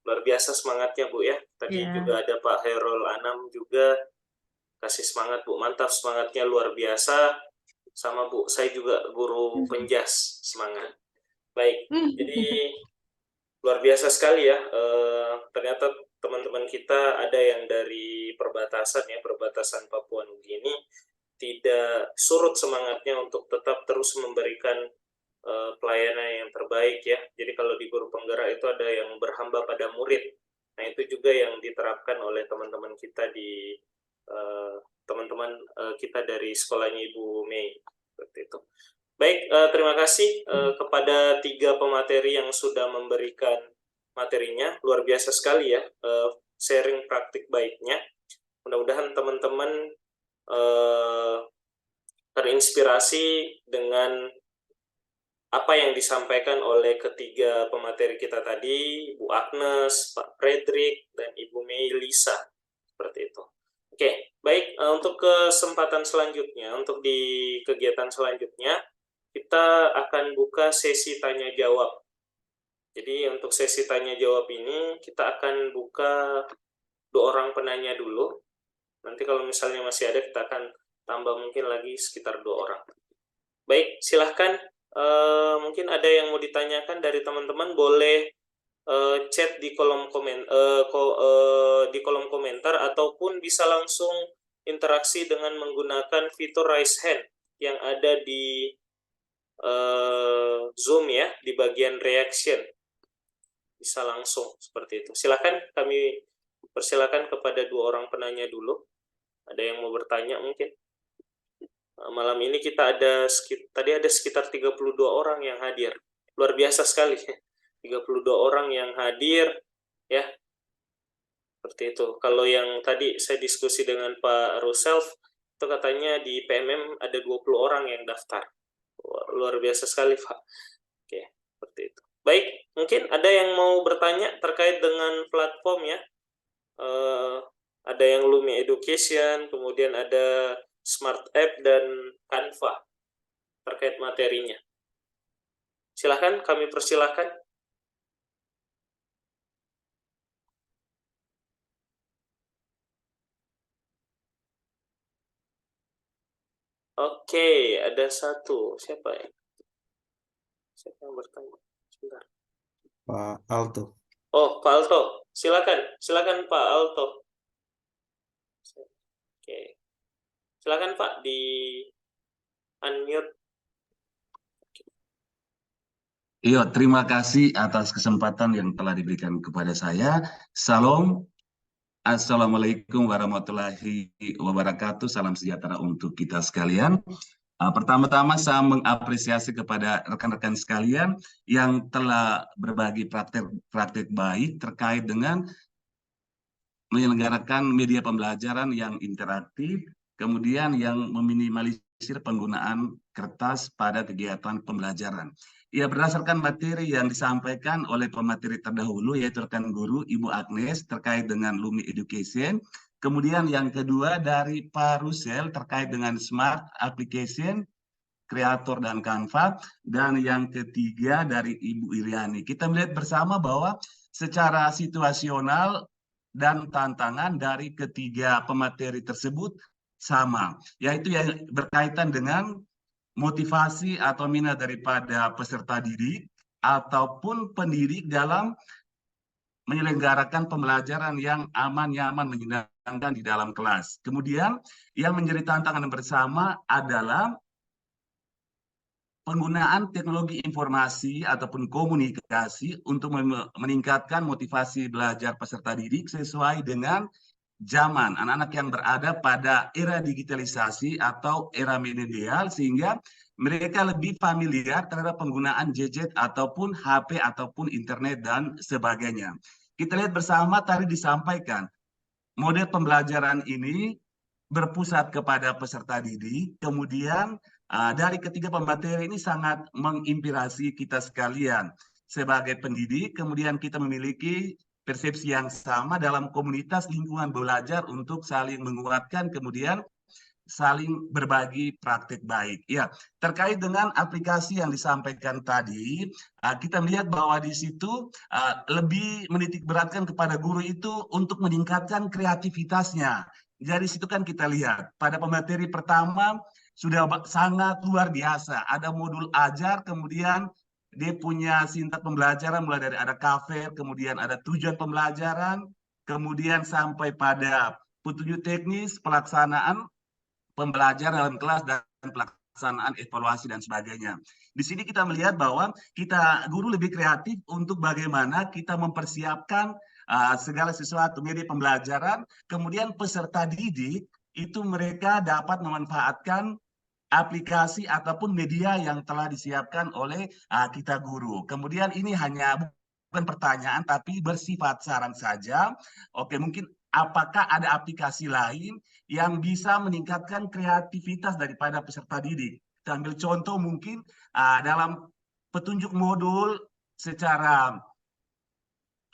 Luar biasa semangatnya Bu ya. Tadi Ya. juga ada Pak Herol Anam juga kasih semangat Bu. Mantap, semangatnya luar biasa. Sama Bu, saya juga guru penjas, semangat. Baik, jadi luar biasa sekali ya. Ternyata teman-teman kita ada yang dari perbatasan ya, perbatasan Papua Nugini, tidak surut semangatnya untuk tetap terus memberikan pelayanan yang terbaik ya. Jadi kalau di guru penggerak itu ada yang berhamba pada murid. Nah itu juga yang diterapkan oleh teman-teman kita di teman-teman kita dari sekolahnya Ibu Mei. Seperti itu. Baik, terima kasih kepada 3 pemateri yang sudah memberikan materinya. Luar biasa sekali ya sharing praktik baiknya. Mudah-mudahan teman-teman terinspirasi dengan apa yang disampaikan oleh ketiga pemateri kita tadi, Bu Agnes, Pak Frederick, dan Ibu Mei Lisa. Seperti itu. Oke, baik. Untuk kesempatan selanjutnya, untuk di kegiatan selanjutnya, kita akan buka sesi tanya-jawab. Jadi untuk sesi tanya-jawab ini, kita akan buka 2 orang penanya dulu. Nanti kalau misalnya masih ada, kita akan tambah mungkin lagi sekitar 2 orang. Baik, silahkan. Mungkin ada yang mau ditanyakan dari teman-teman, boleh chat di kolom di kolom komentar ataupun bisa langsung interaksi dengan menggunakan fitur raise hand yang ada di Zoom ya, di bagian reaction. Bisa langsung seperti itu. Silakan, kami persilakan kepada 2 orang penanya dulu. Ada yang mau bertanya mungkin? Malam ini kita tadi ada sekitar 32 orang yang hadir. Luar biasa sekali. 32 orang yang hadir ya. Seperti itu. Kalau yang tadi saya diskusi dengan Pak Roself, itu katanya di PMM ada 20 orang yang daftar. Luar biasa sekali, Pak. Oke, seperti itu. Baik, mungkin ada yang mau bertanya terkait dengan platform ya. Ada yang Lumi Education, kemudian ada Smart App dan Canva terkait materinya. Silahkan, kami persilahkan. Oke, ada satu. Siapa ya? Siapa yang bertanya? Sebentar. Pak Alto. Oh, Pak Alto. Silakan. Silakan Pak Alto. Oke. Silakan Pak di unmute. Iya, terima kasih atas kesempatan yang telah diberikan kepada saya. Salam. Assalamualaikum warahmatullahi wabarakatuh. Salam sejahtera untuk kita sekalian. Pertama-tama saya mengapresiasi kepada rekan-rekan sekalian yang telah berbagi praktek baik terkait dengan menyelenggarakan media pembelajaran yang interaktif, kemudian yang meminimalisir penggunaan kertas pada kegiatan pembelajaran. Ya, berdasarkan materi yang disampaikan oleh pemateri terdahulu, yaitu rekan guru Ibu Agnes terkait dengan Lumi Education. Kemudian yang kedua dari Pak Rusel terkait dengan Smart Application, Kreator dan Canva. Dan yang ketiga dari Ibu Iriani. Kita melihat bersama bahwa secara situasional dan tantangan dari ketiga pemateri tersebut sama, yaitu yang berkaitan dengan motivasi atau minat daripada peserta didik ataupun pendidik dalam menyelenggarakan pembelajaran yang aman, nyaman, menyenangkan di dalam kelas. Kemudian yang menjadi tantangan bersama adalah penggunaan teknologi informasi ataupun komunikasi untuk meningkatkan motivasi belajar peserta didik sesuai dengan zaman anak-anak yang berada pada era digitalisasi atau era milenial, sehingga mereka lebih familiar terhadap penggunaan gadget ataupun HP ataupun internet dan sebagainya. Kita lihat bersama tadi disampaikan, model pembelajaran ini berpusat kepada peserta didik, kemudian dari ketiga pemateri ini sangat menginspirasi kita sekalian. sebagai pendidik, kemudian kita memiliki persepsi yang sama dalam komunitas lingkungan belajar untuk saling menguatkan, kemudian saling berbagi praktik baik. Ya, terkait dengan aplikasi yang disampaikan tadi, kita melihat bahwa di situ lebih menitik beratkan kepada guru itu untuk meningkatkan kreativitasnya. Jadi situ kan kita lihat pada pemateri pertama sudah sangat luar biasa. Ada modul ajar, kemudian dia punya singkat pembelajaran mulai dari ada cover, kemudian ada tujuan pembelajaran, kemudian sampai pada petunjuk teknis, pelaksanaan pembelajaran dalam kelas dan pelaksanaan evaluasi dan sebagainya. Di sini kita melihat bahwa kita guru lebih kreatif untuk bagaimana kita mempersiapkan segala sesuatu media pembelajaran, kemudian peserta didik itu mereka dapat memanfaatkan aplikasi ataupun media yang telah disiapkan oleh kita guru. Kemudian ini hanya bukan pertanyaan tapi bersifat saran saja. Oke, mungkin apakah ada aplikasi lain yang bisa meningkatkan kreativitas daripada peserta didik? Kita ambil contoh mungkin dalam petunjuk modul secara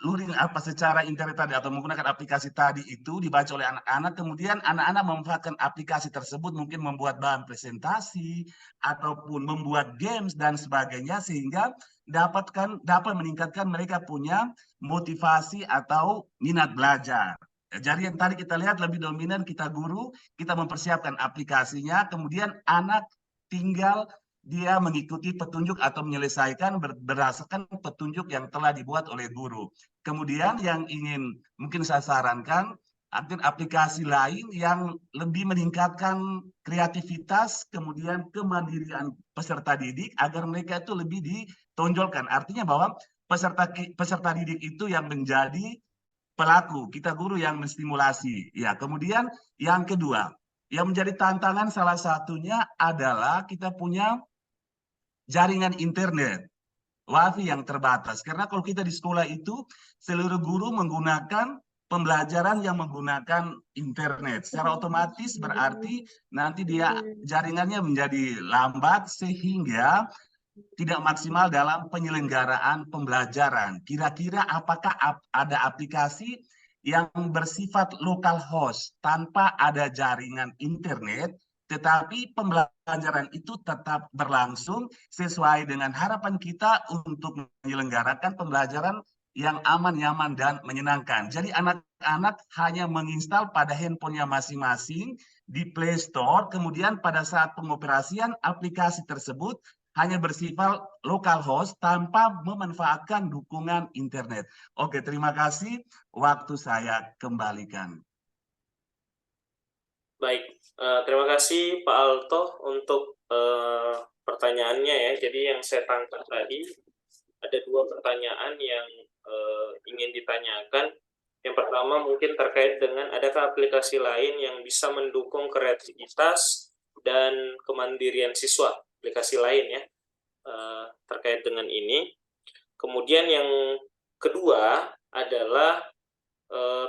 luring secara internet tadi atau menggunakan aplikasi tadi itu dibaca oleh anak-anak, kemudian anak-anak memanfaatkan aplikasi tersebut mungkin membuat bahan presentasi ataupun membuat games dan sebagainya sehingga dapat meningkatkan mereka punya motivasi atau minat belajar. Jadi yang tadi kita lihat lebih dominan kita guru, kita mempersiapkan aplikasinya, kemudian anak tinggal dia mengikuti petunjuk atau menyelesaikan berdasarkan petunjuk yang telah dibuat oleh guru. Kemudian yang ingin mungkin saya sarankan, aplikasi lain yang lebih meningkatkan kreativitas, kemudian kemandirian peserta didik agar mereka itu lebih ditonjolkan. Artinya bahwa peserta didik itu yang menjadi pelaku, kita guru yang menstimulasi. Ya, kemudian yang kedua, yang menjadi tantangan salah satunya adalah kita punya jaringan internet, wifi yang terbatas. Karena kalau kita di sekolah itu, seluruh guru menggunakan pembelajaran yang menggunakan internet. Secara otomatis berarti nanti dia jaringannya menjadi lambat sehingga tidak maksimal dalam penyelenggaraan pembelajaran. Kira-kira apakah ada aplikasi yang bersifat local host tanpa ada jaringan internet, tetapi pembelajaran itu tetap berlangsung sesuai dengan harapan kita untuk menyelenggarakan pembelajaran yang aman, nyaman, dan menyenangkan. Jadi anak-anak hanya menginstal pada handphonenya masing-masing di Play Store, kemudian pada saat pengoperasian aplikasi tersebut hanya bersifat local host tanpa memanfaatkan dukungan internet. Oke, terima kasih. Waktu saya kembalikan. Baik, terima kasih Pak Alto untuk pertanyaannya ya. Jadi yang saya tangkap tadi ada dua pertanyaan yang ingin ditanyakan. Yang pertama mungkin terkait dengan adakah aplikasi lain yang bisa mendukung kreativitas dan kemandirian siswa, aplikasi lain ya terkait dengan ini. Kemudian yang kedua adalah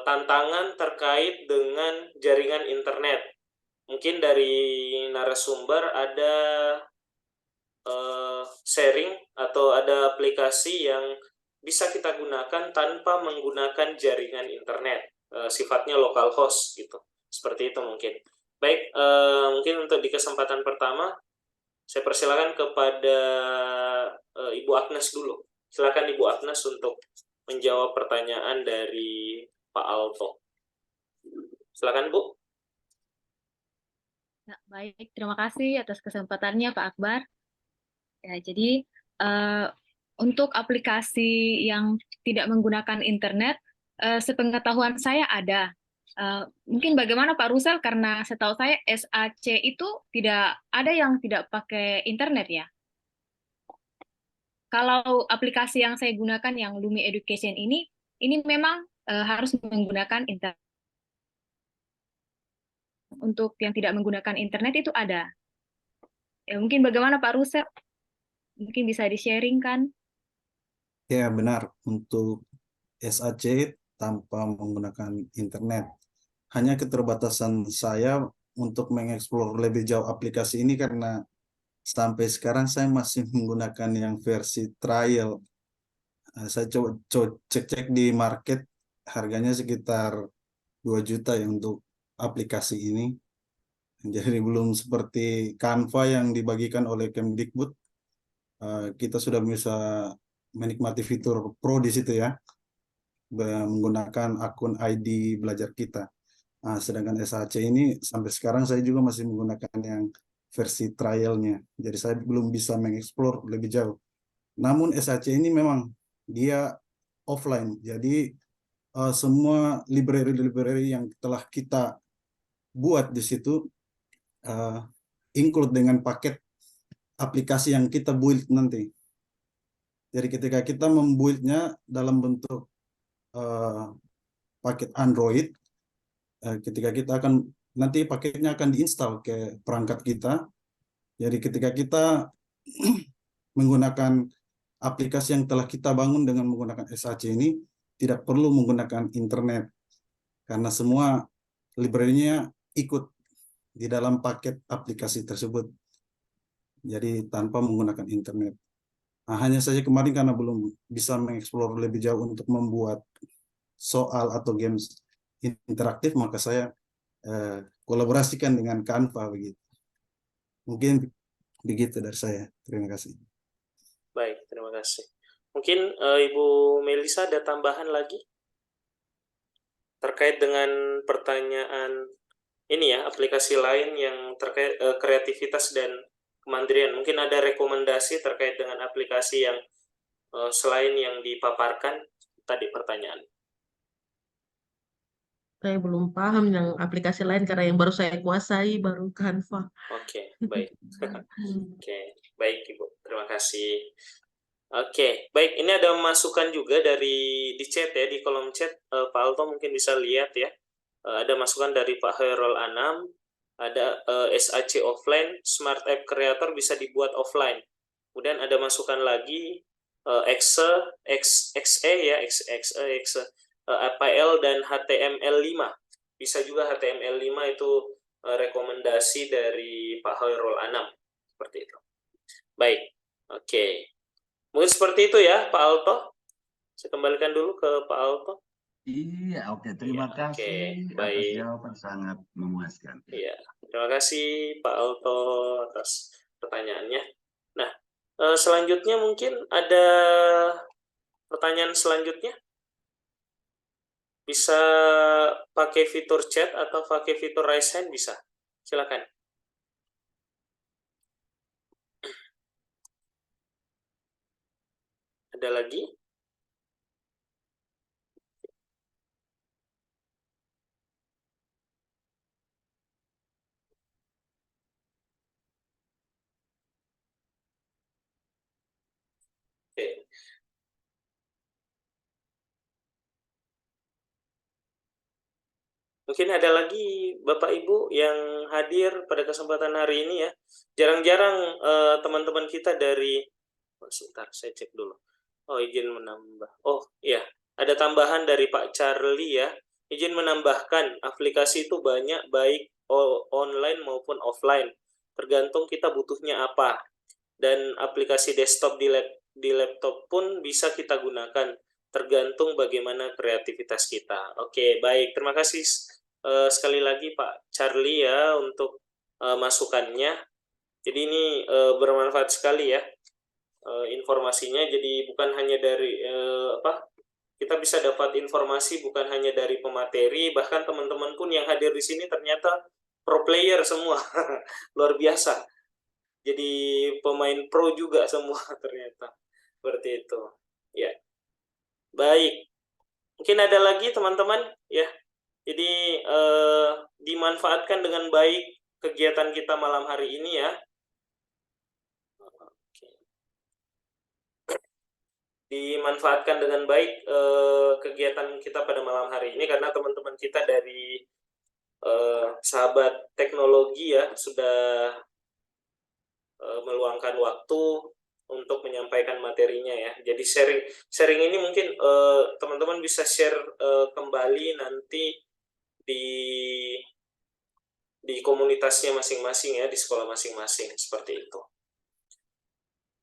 tantangan terkait dengan jaringan internet. Mungkin dari narasumber ada sharing atau ada aplikasi yang bisa kita gunakan tanpa menggunakan jaringan internet, sifatnya local host gitu. Seperti itu mungkin. Baik, mungkin untuk di kesempatan pertama saya persilakan kepada Ibu Agnes dulu. Silakan Ibu Agnes untuk menjawab pertanyaan dari Pak Alto. Silakan Bu. Ya, baik, terima kasih atas kesempatannya Pak Akbar. Ya, jadi untuk aplikasi yang tidak menggunakan internet, sepengetahuan saya ada. Mungkin bagaimana Pak Rusel, karena setahu saya SAC itu tidak ada yang tidak pakai internet ya. Kalau aplikasi yang saya gunakan yang Lumi Education ini memang harus menggunakan internet. Untuk yang tidak menggunakan internet itu ada. Ya, mungkin bagaimana Pak Rusel? Mungkin bisa di-sharing-kan? Ya, benar. Untuk SAC tanpa menggunakan internet. Hanya keterbatasan saya untuk mengeksplor lebih jauh aplikasi ini karena sampai sekarang saya masih menggunakan yang versi trial. Saya coba cek-cek di market, harganya sekitar 2 juta ya untuk aplikasi ini. Jadi belum seperti Canva yang dibagikan oleh Kemdikbud. Kita sudah bisa menikmati fitur Pro di situ ya, menggunakan akun ID belajar kita. Nah, sedangkan SHC ini sampai sekarang saya juga masih menggunakan yang versi trialnya. Jadi saya belum bisa mengeksplor lebih jauh. Namun SHC ini memang dia offline. Jadi semua library-library yang telah kita buat di situ include dengan paket aplikasi yang kita build nanti. Jadi ketika kita membuildnya dalam bentuk paket Android, ketika kita akan nanti paketnya akan diinstal ke perangkat kita. Jadi ketika kita menggunakan aplikasi yang telah kita bangun dengan menggunakan SHC ini, tidak perlu menggunakan internet karena semua library-nya ikut di dalam paket aplikasi tersebut. Jadi tanpa menggunakan internet. Nah, hanya saja kemarin karena belum bisa mengeksplor lebih jauh untuk membuat soal atau games interaktif, maka saya kolaborasikan dengan Canva begitu. Mungkin begitu dari saya. Terima kasih. Baik, terima kasih. Mungkin Ibu Melisa ada tambahan lagi terkait dengan pertanyaan ini ya, aplikasi lain yang terkait kreativitas dan kemandirian. Mungkin ada rekomendasi terkait dengan aplikasi yang selain yang dipaparkan tadi pertanyaan. Saya belum paham yang aplikasi lain karena yang baru saya kuasai baru Canva. Oke, baik. Oke, baik Ibu. Terima kasih. Oke, baik. Ini ada masukan juga dari di chat ya, di kolom chat. Pak Alto mungkin bisa lihat ya. Ada masukan dari Pak Hairul Anam. Ada SAC offline, Smart App Creator bisa dibuat offline. Kemudian ada masukan lagi XE ya, APL dan HTML5. Bisa juga HTML5 itu rekomendasi dari Pak Hairul Anam. Seperti itu. Baik, oke. Mungkin seperti itu ya Pak Alto. Saya kembalikan dulu ke Pak Alto. Iya, oke. Terima kasih atas jawaban sangat memuaskan. Iya, terima kasih Pak Alto atas pertanyaannya. Nah, selanjutnya mungkin ada pertanyaan selanjutnya. Bisa pakai fitur chat atau pakai fitur raise hand bisa. Silakan. Ada lagi? Oke. Mungkin ada lagi Bapak Ibu yang hadir pada kesempatan hari ini ya. Jarang-jarang teman-teman kita dari sebentar saya cek dulu. Oh, izin menambah. Oh, iya. Ada tambahan dari Pak Charlie ya. Izin menambahkan, aplikasi itu banyak baik online maupun offline. Tergantung kita butuhnya apa. Dan aplikasi desktop di laptop pun bisa kita gunakan. Tergantung bagaimana kreativitas kita. Oke, baik. Terima kasih sekali lagi Pak Charlie ya untuk masukannya. Jadi ini bermanfaat sekali ya informasinya. Jadi bukan hanya dari kita bisa dapat informasi bukan hanya dari pemateri, bahkan teman-teman pun yang hadir di sini ternyata pro player semua. Luar biasa. Jadi pemain pro juga semua ternyata. Seperti itu. Ya. Baik. Mungkin ada lagi teman-teman ya. Jadi dimanfaatkan dengan baik kegiatan kita malam hari ini ya. Dimanfaatkan dengan baik kegiatan kita pada malam hari ini karena teman-teman kita dari sahabat teknologi ya sudah meluangkan waktu untuk menyampaikan materinya ya. Jadi sharing ini mungkin teman-teman bisa share kembali nanti di komunitasnya masing-masing ya, di sekolah masing-masing seperti itu.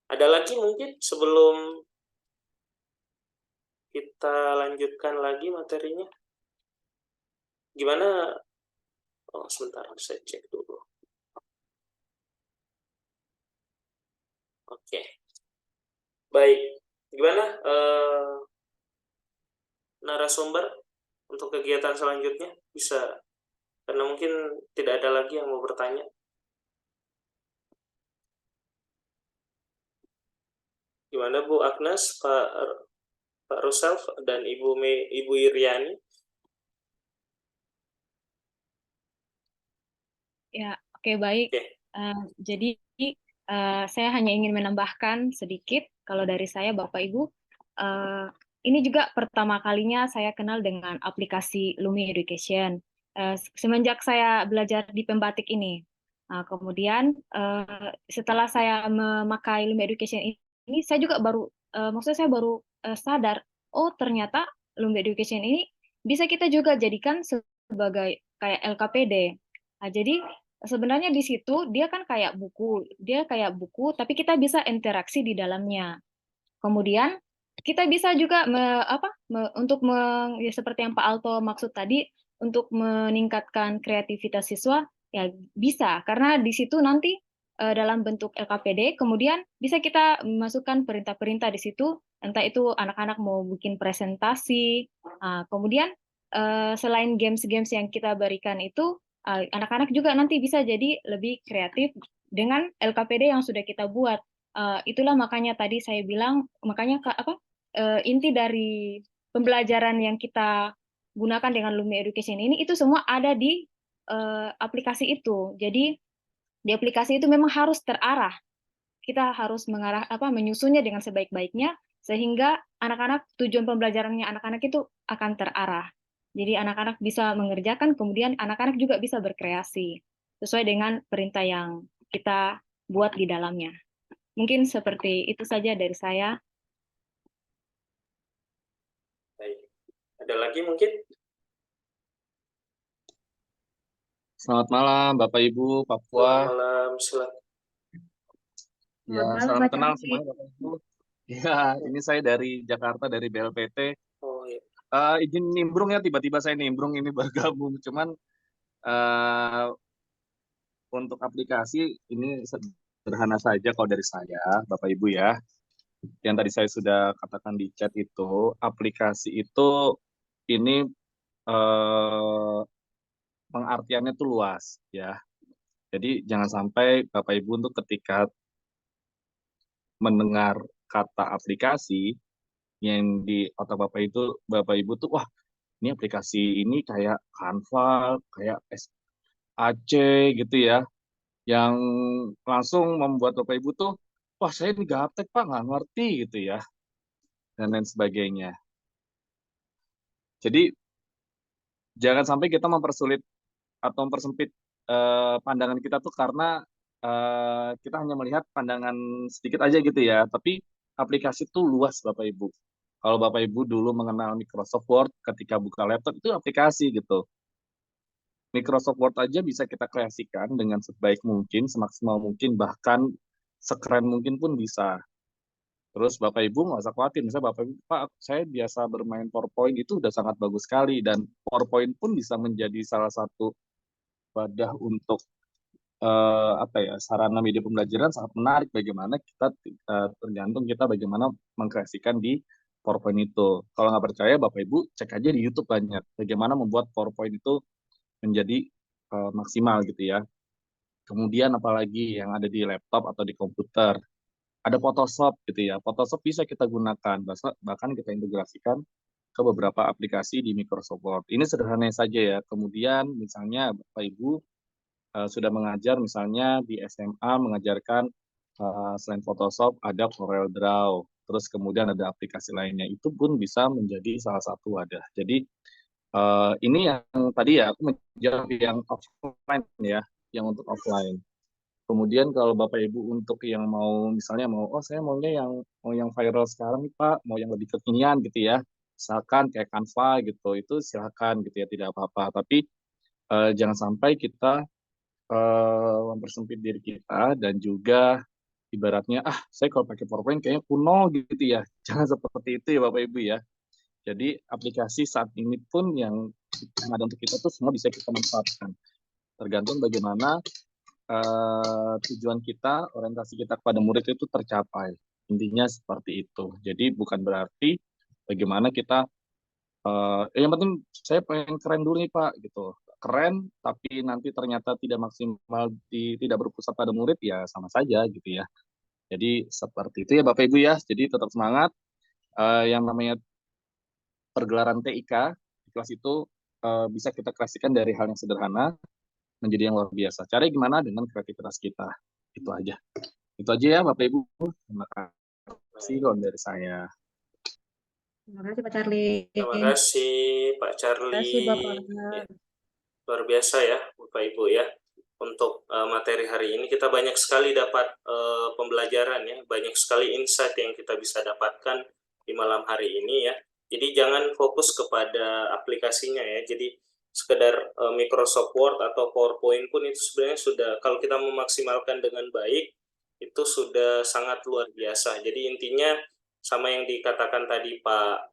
Ada lagi mungkin sebelum kita lanjutkan lagi materinya. Gimana? Oh, sebentar, saya cek dulu. Oke. Baik. Gimana narasumber untuk kegiatan selanjutnya? Bisa, karena mungkin tidak ada lagi yang mau bertanya. Gimana Bu Agnes, Pak Rusel, dan Ibu Iriani? Ya, oke, baik. Oke. Jadi saya hanya ingin menambahkan sedikit kalau dari saya Bapak Ibu, ini juga pertama kalinya saya kenal dengan aplikasi Lumi Education semenjak saya belajar di Pembatik ini. Kemudian setelah saya memakai Lumi Education ini, saya juga baru maksudnya saya baru sadar, oh ternyata Lumi Education ini bisa kita juga jadikan sebagai kayak LKPD. Jadi sebenarnya di situ dia kan kayak buku, tapi kita bisa interaksi di dalamnya. Kemudian kita bisa juga ya seperti yang Pak Alto maksud tadi, untuk meningkatkan kreativitas siswa, ya bisa, karena di situ nanti dalam bentuk LKPD, kemudian bisa kita masukkan perintah-perintah di situ, entah itu anak-anak mau bikin presentasi, kemudian selain games-games yang kita berikan itu, anak-anak juga nanti bisa jadi lebih kreatif dengan LKPD yang sudah kita buat. Itulah makanya tadi saya bilang, makanya inti dari pembelajaran yang kita gunakan dengan Lumi Education ini, itu semua ada di aplikasi itu. Jadi di aplikasi itu memang harus terarah. Kita harus menyusunnya dengan sebaik-baiknya, sehingga anak-anak, tujuan pembelajarannya anak-anak itu akan terarah. Jadi anak-anak bisa mengerjakan, kemudian anak-anak juga bisa berkreasi sesuai dengan perintah yang kita buat di dalamnya. Mungkin seperti itu saja dari saya. Baik. Ada lagi mungkin? Selamat malam Bapak Ibu Papua. Selamat malam, silakan. Ya, salam kenal semuanya Bapak Ibu. Ya, ini saya dari Jakarta, dari BLPT. Oh ya. Izin nimbrung ya, tiba-tiba saya nimbrung ini bergabung. Cuman untuk aplikasi ini sederhana saja kalau dari saya, Bapak Ibu ya. Yang tadi saya sudah katakan di chat itu, aplikasi itu ini pengertiannya tuh luas ya. Jadi jangan sampai Bapak Ibu untuk ketika mendengar kata aplikasi yang di otak Bapak Ibu tuh, wah ini aplikasi ini kayak Canva, kayak SAC gitu ya, yang langsung membuat Bapak Ibu tuh, wah saya ini gaptek Pak, nggak ngerti gitu ya, dan lain sebagainya. Jadi jangan sampai kita mempersulit atau mempersempit pandangan kita tuh karena kita hanya melihat pandangan sedikit aja gitu ya, tapi aplikasi itu luas Bapak Ibu. Kalau Bapak Ibu dulu mengenal Microsoft Word, ketika buka laptop itu aplikasi gitu. Microsoft Word aja bisa kita kreasikan dengan sebaik mungkin, semaksimal mungkin, bahkan sekeren mungkin pun bisa. Terus Bapak Ibu nggak usah khawatir, misalnya Bapak Ibu, Pak, saya biasa bermain PowerPoint itu udah sangat bagus sekali, dan PowerPoint pun bisa menjadi salah satu wadah untuk sarana media pembelajaran sangat menarik. Bagaimana kita tergantung kita bagaimana mengkreasikan di PowerPoint itu. Kalau nggak percaya, Bapak Ibu cek aja di YouTube banyak bagaimana membuat PowerPoint itu menjadi maksimal gitu ya. Kemudian apalagi yang ada di laptop atau di komputer, ada Photoshop gitu ya. Photoshop bisa kita gunakan, bahkan kita integrasikan ke beberapa aplikasi di Microsoft Word. Ini sederhana saja ya. Kemudian misalnya Bapak Ibu sudah mengajar, misalnya di SMA mengajarkan selain Photoshop ada CorelDRAW, terus kemudian ada aplikasi lainnya, itu pun bisa menjadi salah satu wadah. Jadi ini yang tadi ya aku menjawab yang offline ya, yang untuk offline. Kemudian kalau Bapak Ibu untuk yang mau misalnya oh saya maunya yang viral sekarang nih Pak, mau yang lebih kekinian gitu ya, misalkan kayak Canva gitu, itu silakan gitu ya, tidak apa-apa. Tapi jangan sampai kita mempersempit diri kita, dan juga ibaratnya saya kalau pakai PowerPoint kayaknya kuno gitu ya. Jangan seperti itu ya Bapak Ibu ya. Jadi aplikasi saat ini pun yang ada untuk kita tuh semua bisa kita manfaatkan. Tergantung bagaimana tujuan kita, orientasi kita kepada murid itu tercapai. Intinya seperti itu. Jadi bukan berarti bagaimana kita yang penting saya pengen keren dulu nih Pak gitu. Keren tapi nanti ternyata tidak maksimal, tidak berpusat pada murid, ya sama saja gitu ya. Jadi seperti itu ya Bapak Ibu ya. Jadi tetap semangat. Yang namanya pergelaran TIK di kelas itu bisa kita kreasikan dari hal yang sederhana menjadi yang luar biasa. Caranya gimana? Dengan kreativitas kita. Itu aja. Itu aja ya Bapak Ibu. Terima kasih dari saya. Terima kasih Pak Charlie. Terima kasih Pak Charlie. Terima kasih Bapak. Ya, luar biasa ya Bapak Ibu ya. Untuk materi hari ini kita banyak sekali dapat pembelajaran ya, banyak sekali insight yang kita bisa dapatkan di malam hari ini ya. Jadi jangan fokus kepada aplikasinya ya. Jadi sekedar Microsoft Word atau PowerPoint pun itu sebenarnya sudah, kalau kita memaksimalkan dengan baik itu sudah sangat luar biasa. Jadi intinya sama yang dikatakan tadi Pak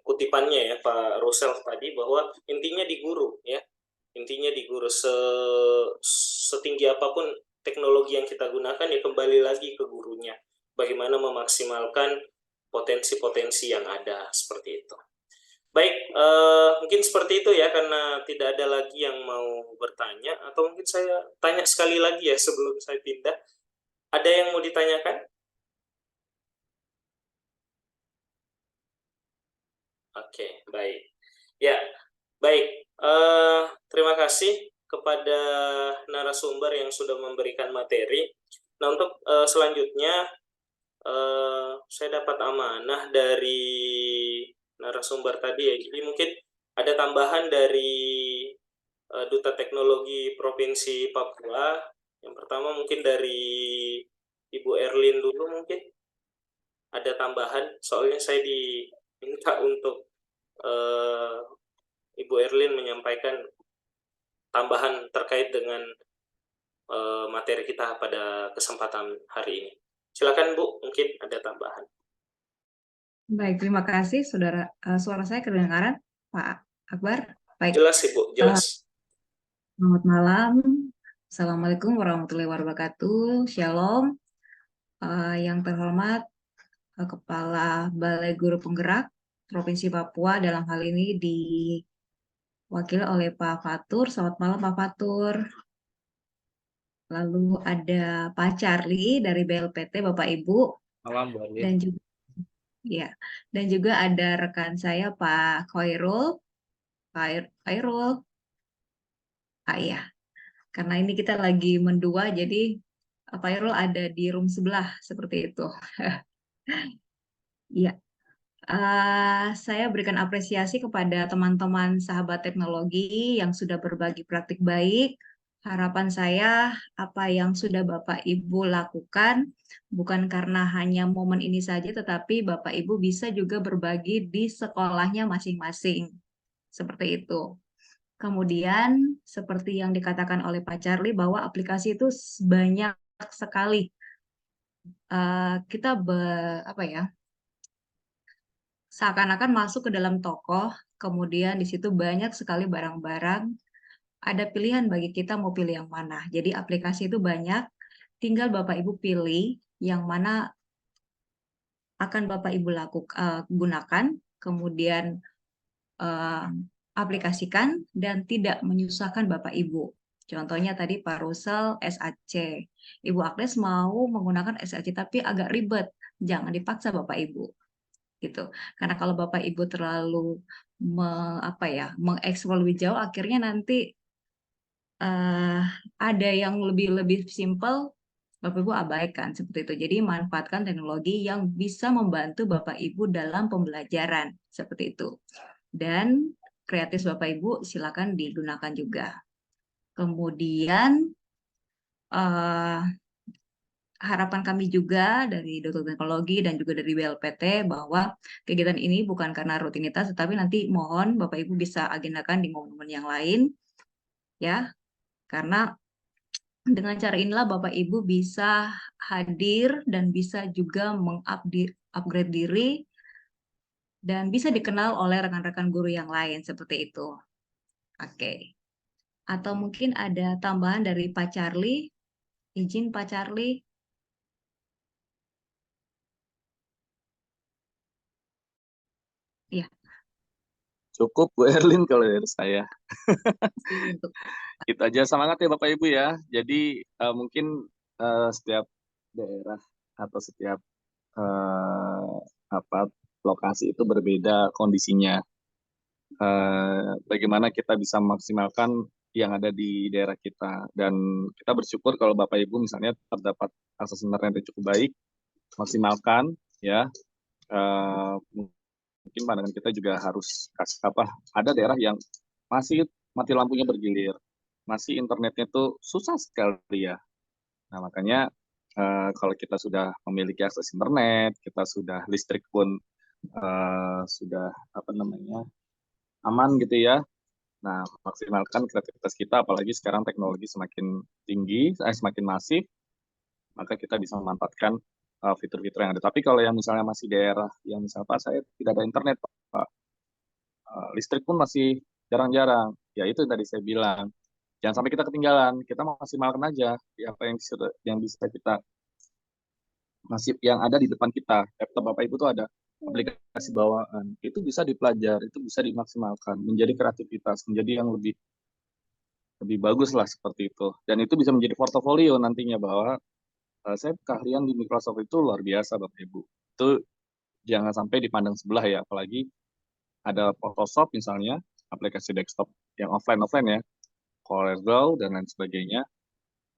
kutipannya ya Pak Russell tadi, bahwa intinya di guru ya. Intinya di guru, setinggi apapun teknologi yang kita gunakan ya kembali lagi ke gurunya. Bagaimana memaksimalkan potensi-potensi yang ada, seperti itu. Baik, mungkin seperti itu ya, karena tidak ada lagi yang mau bertanya, atau mungkin saya tanya sekali lagi ya sebelum saya pindah. Ada yang mau ditanyakan? Oke, baik. Ya, baik. Terima kasih kepada narasumber yang sudah memberikan materi. Nah, untuk selanjutnya saya dapat amanah dari narasumber tadi ya. Jadi mungkin ada tambahan dari Duta Teknologi Provinsi Papua. Yang pertama mungkin dari Ibu Erlin dulu mungkin. Ada tambahan, soalnya saya diminta untuk Ibu Erlin menyampaikan tambahan terkait dengan materi kita pada kesempatan hari ini. Silakan Bu, mungkin ada tambahan. Baik, terima kasih Saudara. Suara saya kedengaran, Pak Akbar? Baik. Jelas Ibu, jelas. Selamat malam. Assalamualaikum warahmatullahi wabarakatuh. Shalom. Yang terhormat Kepala Balai Guru Penggerak Provinsi Papua, dalam hal ini diwakili oleh Pak Fatur. Selamat malam Pak Fatur. Lalu ada Pak Charlie dari BLPT, Bapak Ibu. Malam, Bu. Dan juga ada rekan saya Pak Khairul. Khairul. Iya. Karena ini kita lagi mendua, jadi Pak Khairul ada di room sebelah seperti itu. Iya. Saya berikan apresiasi kepada teman-teman sahabat teknologi yang sudah berbagi praktik baik. Harapan saya, apa yang sudah Bapak Ibu lakukan, bukan karena hanya momen ini saja, tetapi Bapak Ibu bisa juga berbagi di sekolahnya masing-masing. Seperti itu. Kemudian, seperti yang dikatakan oleh Pak Charlie, bahwa aplikasi itu banyak sekali. Kita seakan-akan masuk ke dalam toko, kemudian di situ banyak sekali barang-barang, ada pilihan bagi kita mau pilih yang mana. Jadi aplikasi itu banyak, tinggal Bapak Ibu pilih yang mana akan Bapak Ibu gunakan, kemudian aplikasikan dan tidak menyusahkan Bapak Ibu. Contohnya tadi Pak Russell SAC. Ibu Agnes mau menggunakan SAC tapi agak ribet, jangan dipaksa Bapak Ibu. Gitu. Karena kalau Bapak Ibu terlalu mengeksplor lebih jauh, akhirnya nanti ada yang lebih simpel, Bapak Ibu abaikan seperti itu. Jadi manfaatkan teknologi yang bisa membantu Bapak Ibu dalam pembelajaran seperti itu. Dan kreatif Bapak Ibu silakan digunakan juga. Kemudian harapan kami juga dari Duta Teknologi dan juga dari BLPT bahwa kegiatan ini bukan karena rutinitas, tetapi nanti mohon Bapak Ibu bisa agendakan di momen-momen yang lain, ya. Karena dengan cara inilah Bapak Ibu bisa hadir dan bisa juga mengupgrade diri dan bisa dikenal oleh rekan-rekan guru yang lain seperti itu. Oke. Atau mungkin ada tambahan dari Pak Charlie. Izin Pak Charlie. Iya. Cukup Bu Erlin kalau dari saya. Untuk Itu aja, semangat ya Bapak Ibu ya. Jadi mungkin setiap daerah atau setiap lokasi itu berbeda kondisinya. Bagaimana kita bisa memaksimalkan yang ada di daerah kita, dan kita bersyukur kalau Bapak Ibu misalnya terdapat akses internet yang cukup baik, maksimalkan ya. Mungkin pandangan kita juga harus ada daerah yang masih mati lampunya bergilir, masih internetnya itu susah sekali ya. Nah makanya kalau kita sudah memiliki akses internet, kita sudah listrik pun sudah aman gitu ya. Nah, maksimalkan kreativitas kita, apalagi sekarang teknologi semakin tinggi, semakin masif, maka kita bisa memanfaatkan fitur-fitur yang ada. Tapi kalau yang misalnya masih daerah, yang misalnya Pak, saya tidak ada internet, Pak, listrik pun masih jarang-jarang, ya itu yang tadi saya bilang. Jangan sampai kita ketinggalan, kita maksimalkan aja apa yang bisa kita yang ada di depan kita. Laptop Bapak Ibu tuh ada aplikasi bawaan, itu bisa dipelajari, itu bisa dimaksimalkan, menjadi kreativitas, menjadi yang lebih bagus lah seperti itu. Dan itu bisa menjadi portofolio nantinya bahwa saya keahlian di Microsoft itu luar biasa Bapak Ibu. Itu jangan sampai dipandang sebelah ya, apalagi ada Photoshop misalnya, aplikasi desktop yang offline ya, CorelDRAW dan lain sebagainya,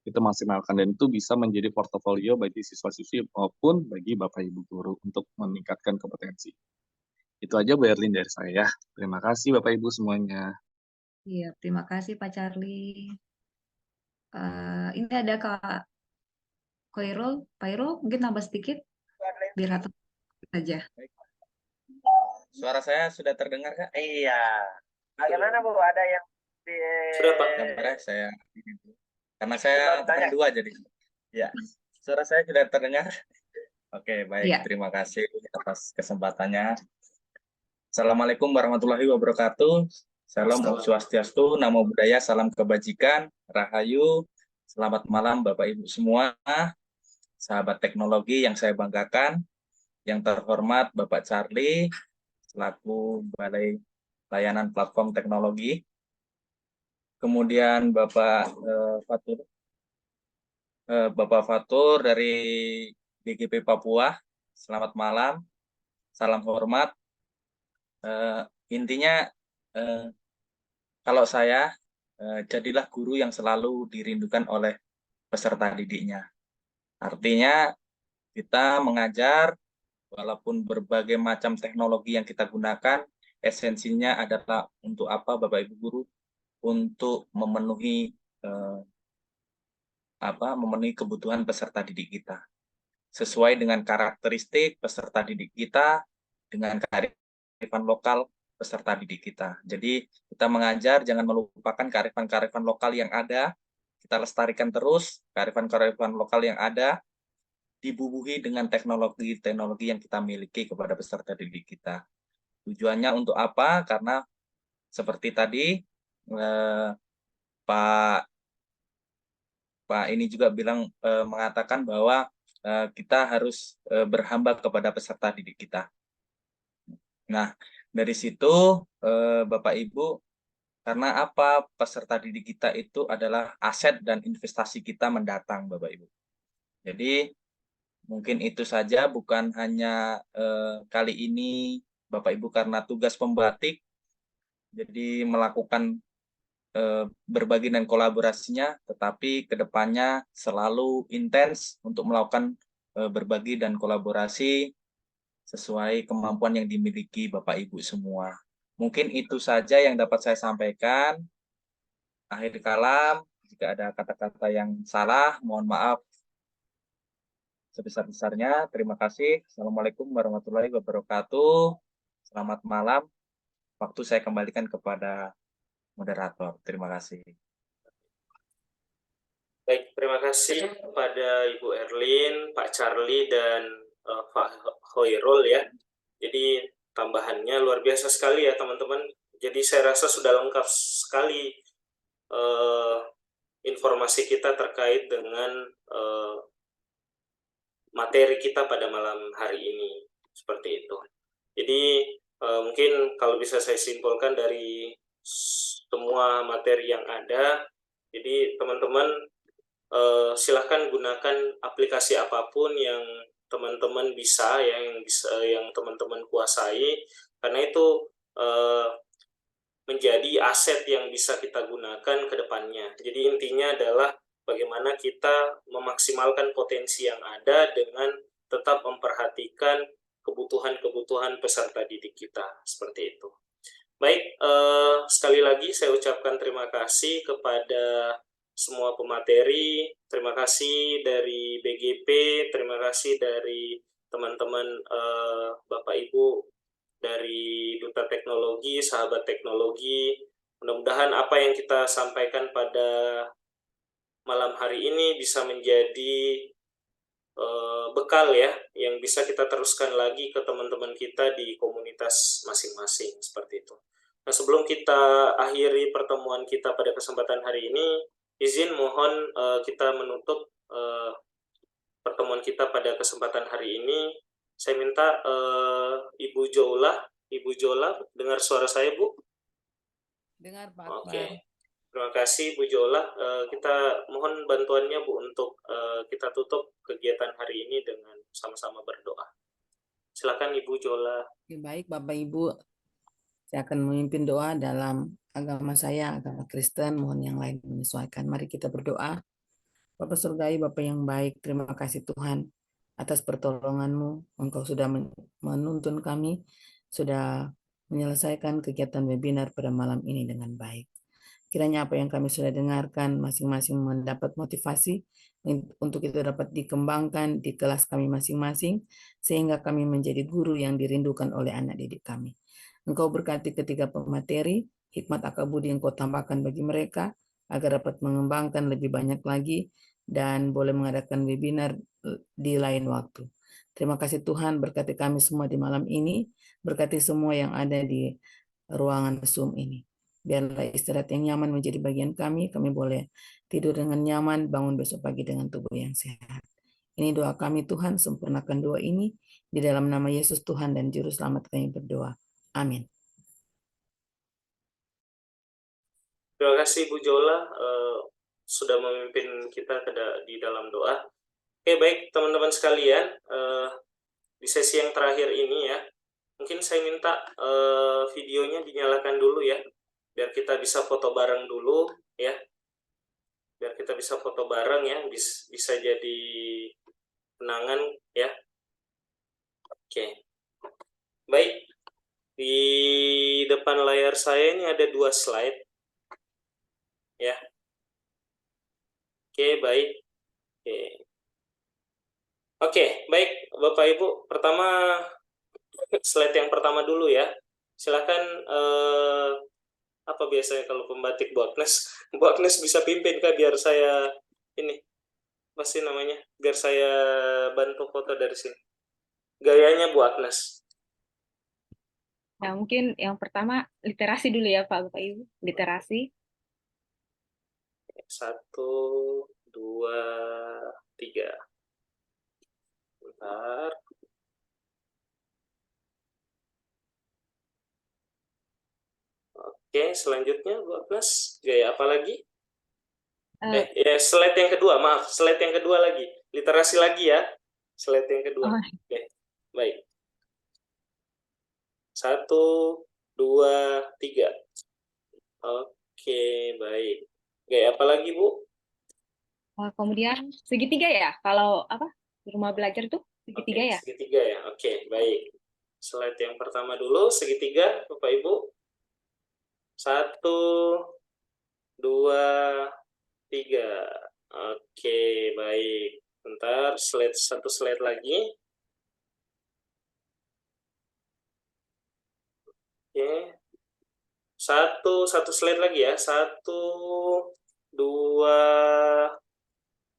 itu maksimalkan, dan itu bisa menjadi portofolio bagi siswa-siswi maupun bagi Bapak Ibu guru untuk meningkatkan kompetensi. Itu aja Bu Erlin dari saya. Terima kasih Bapak Ibu semuanya. Iya, terima kasih Pak Charlie. Ini ada Kak Khairul. Pak Khairul, mungkin tambah sedikit biar rata saja. Suara saya sudah terdengar Kak? Iya. Bagaimana Bu? Ada yang di Sudah Pak. Gambarnya saya karena saya bukan dua jadi. Ya. Suara saya sudah terdengar? Oke, baik. Iya. Terima kasih atas kesempatannya. Assalamualaikum warahmatullahi wabarakatuh. Salam Om Swastiastu, Namo Buddhaya, salam kebajikan, Rahayu. Selamat malam Bapak Ibu semua, sahabat teknologi yang saya banggakan. Yang terhormat Bapak Charlie, selaku Balai Layanan Platform Teknologi. Kemudian Bapak Fatur dari BGP Papua, selamat malam, salam hormat. Intinya kalau saya jadilah guru yang selalu dirindukan oleh peserta didiknya. Artinya kita mengajar walaupun berbagai macam teknologi yang kita gunakan, esensinya adalah untuk apa Bapak Ibu guru? Untuk memenuhi kebutuhan peserta didik kita. Sesuai dengan karakteristik peserta didik kita, dengan kearifan lokal peserta didik kita. Jadi kita mengajar jangan melupakan kearifan-kearifan lokal yang ada, kita lestarikan terus kearifan-kearifan lokal yang ada, dibubuhi dengan teknologi-teknologi yang kita miliki kepada peserta didik kita. Tujuannya untuk apa? Karena seperti tadi Pak ini juga mengatakan bahwa kita harus berhamba kepada peserta didik kita. Nah, dari situ Bapak Ibu, karena apa? Peserta didik kita itu adalah aset dan investasi kita mendatang, Bapak Ibu. Jadi mungkin itu saja, bukan hanya kali ini Bapak Ibu karena tugas pembatik, jadi melakukan berbagi dan kolaborasinya, tetapi kedepannya selalu intens untuk melakukan berbagi dan kolaborasi sesuai kemampuan yang dimiliki Bapak Ibu semua. Mungkin itu saja yang dapat saya sampaikan. Akhir kalam, jika ada kata-kata yang salah, mohon maaf sebesar-besarnya. Terima kasih. Assalamualaikum warahmatullahi wabarakatuh. Selamat malam. Waktu saya kembalikan kepada moderator. Terima kasih. Baik, terima kasih kepada Ibu Erlin, Pak Charlie, dan Pak Khairul ya. Jadi tambahannya luar biasa sekali ya teman-teman. Jadi saya rasa sudah lengkap sekali informasi kita terkait dengan materi kita pada malam hari ini, seperti itu. Jadi mungkin kalau bisa saya simpulkan dari semua materi yang ada, jadi teman-teman silahkan gunakan aplikasi apapun yang teman-teman bisa, yang teman-teman kuasai, karena itu menjadi aset yang bisa kita gunakan ke depannya. Jadi intinya adalah bagaimana kita memaksimalkan potensi yang ada dengan tetap memperhatikan kebutuhan-kebutuhan peserta didik kita, seperti itu. Baik, sekali lagi saya ucapkan terima kasih kepada semua pemateri, terima kasih dari BGP, terima kasih dari teman-teman Bapak Ibu dari Duta Teknologi, Sahabat Teknologi. Mudah-mudahan apa yang kita sampaikan pada malam hari ini bisa menjadi bekal ya, yang bisa kita teruskan lagi ke teman-teman kita di komunitas masing-masing, seperti itu. Nah, sebelum kita akhiri pertemuan kita pada kesempatan hari ini, izin mohon kita menutup pertemuan kita pada kesempatan hari ini. Saya minta Ibu Jola, dengar suara saya, Bu? Dengar, Pak Oke. Akbar. Terima kasih, Bu Jola. Kita mohon bantuannya, Bu, untuk kita tutup kegiatan hari ini dengan sama-sama berdoa. Silakan, Ibu Jola. Oke, baik, Bapak Ibu. Saya akan memimpin doa dalam agama saya, agama Kristen. Mohon yang lain menyesuaikan. Mari kita berdoa. Bapak Surgawi, Bapak yang baik, terima kasih Tuhan atas pertolongan-Mu. Engkau sudah menuntun kami, sudah menyelesaikan kegiatan webinar pada malam ini dengan baik. Kiranya apa yang kami sudah dengarkan masing-masing mendapat motivasi untuk itu dapat dikembangkan di kelas kami masing-masing, sehingga kami menjadi guru yang dirindukan oleh anak didik kami. Engkau berkati ketiga pemateri, hikmat akal budi yang Kau tambahkan bagi mereka, agar dapat mengembangkan lebih banyak lagi dan boleh mengadakan webinar di lain waktu. Terima kasih Tuhan, berkati kami semua di malam ini, berkati semua yang ada di ruangan Zoom ini. Biarlah istirahat yang nyaman menjadi bagian kami boleh tidur dengan nyaman, bangun besok pagi dengan tubuh yang sehat. Ini doa kami Tuhan, sempurnakan doa ini, di dalam nama Yesus Tuhan dan Juru Selamat kami berdoa. Amin. Terima kasih Bu Jola sudah memimpin kita di dalam doa. Oke, baik teman-teman sekalian, di sesi yang terakhir ini ya, mungkin saya minta videonya dinyalakan dulu ya, biar kita bisa foto bareng dulu ya, biar kita bisa foto bareng ya, bisa jadi kenangan ya. Oke, baik, di depan layar saya ini ada 2 slide ya. Oke, baik. Oke, baik Bapak Ibu, pertama slide yang pertama dulu ya. Silakan apa biasanya kalau pembatik Bu Agnes? Bu Agnes bisa pimpin Kak, biar saya ini apa sih namanya? Biar saya bantu foto dari sini. Gayanya Bu Agnes. Nah, mungkin yang pertama literasi dulu ya Pak Bapak Ibu, literasi. 1, 2, 3. Bentar. Oke, selanjutnya Bu Agnes, gaya apa lagi? Ya, slide yang kedua, maaf, slide yang kedua lagi. Literasi lagi ya, slide yang kedua. Oke, baik. 1, 2, 3. Oke, baik. Gaya apa lagi, Bu? Kemudian segitiga ya, kalau apa di rumah belajar tuh segitiga ya? Segitiga ya, oke, baik. Slide yang pertama dulu, segitiga, Bapak Ibu. 1, 2, 3. Oke, baik. Bentar, satu slide lagi. Oke. Satu slide lagi ya. 1, 2,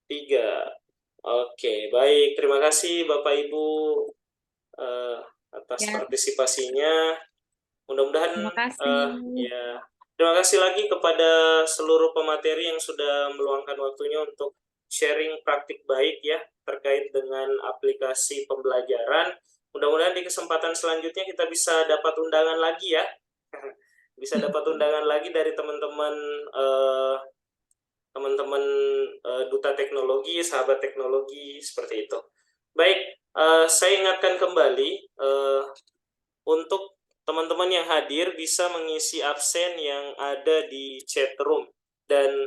3. Oke, baik. Terima kasih Bapak Ibu atas Ya. partisipasinya. Mudah-mudahan Terima kasih. ya, terima kasih lagi kepada seluruh pemateri yang sudah meluangkan waktunya untuk sharing praktik baik ya terkait dengan aplikasi pembelajaran. Mudah-mudahan di kesempatan selanjutnya kita bisa dapat undangan lagi ya. Bisa dapat undangan lagi dari teman-teman duta teknologi, sahabat teknologi, seperti itu. Baik, saya ingatkan kembali untuk teman-teman yang hadir bisa mengisi absen yang ada di chat room. Dan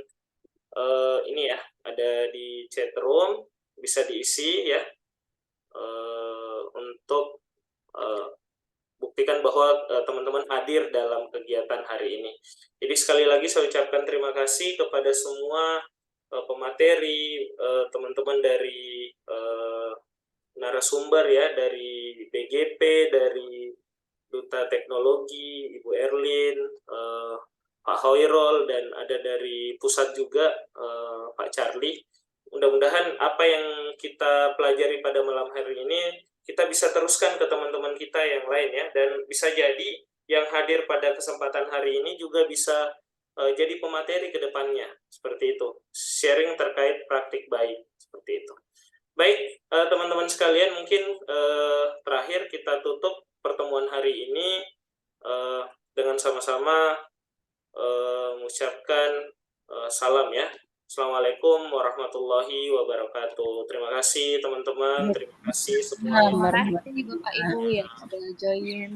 ini ya, ada di chat room, bisa diisi ya, untuk buktikan bahwa teman-teman hadir dalam kegiatan hari ini. Jadi sekali lagi saya ucapkan terima kasih kepada semua pemateri, teman-teman dari narasumber ya, dari BGP, dari Duta Teknologi, Ibu Erlin, Pak Hoirol, dan ada dari pusat juga Pak Charlie. Mudah-mudahan apa yang kita pelajari pada malam hari ini kita bisa teruskan ke teman-teman kita yang lain ya, dan bisa jadi yang hadir pada kesempatan hari ini juga bisa jadi pemateri ke depannya, seperti itu. Sharing terkait praktik baik, seperti itu. Baik, teman-teman sekalian, mungkin terakhir kita tutup pertemuan hari ini dengan sama-sama mengucapkan salam ya. Assalamualaikum warahmatullahi wabarakatuh. Terima kasih teman-teman, terima kasih semuanya. Terima kasih Bapak Ibu yang sudah join.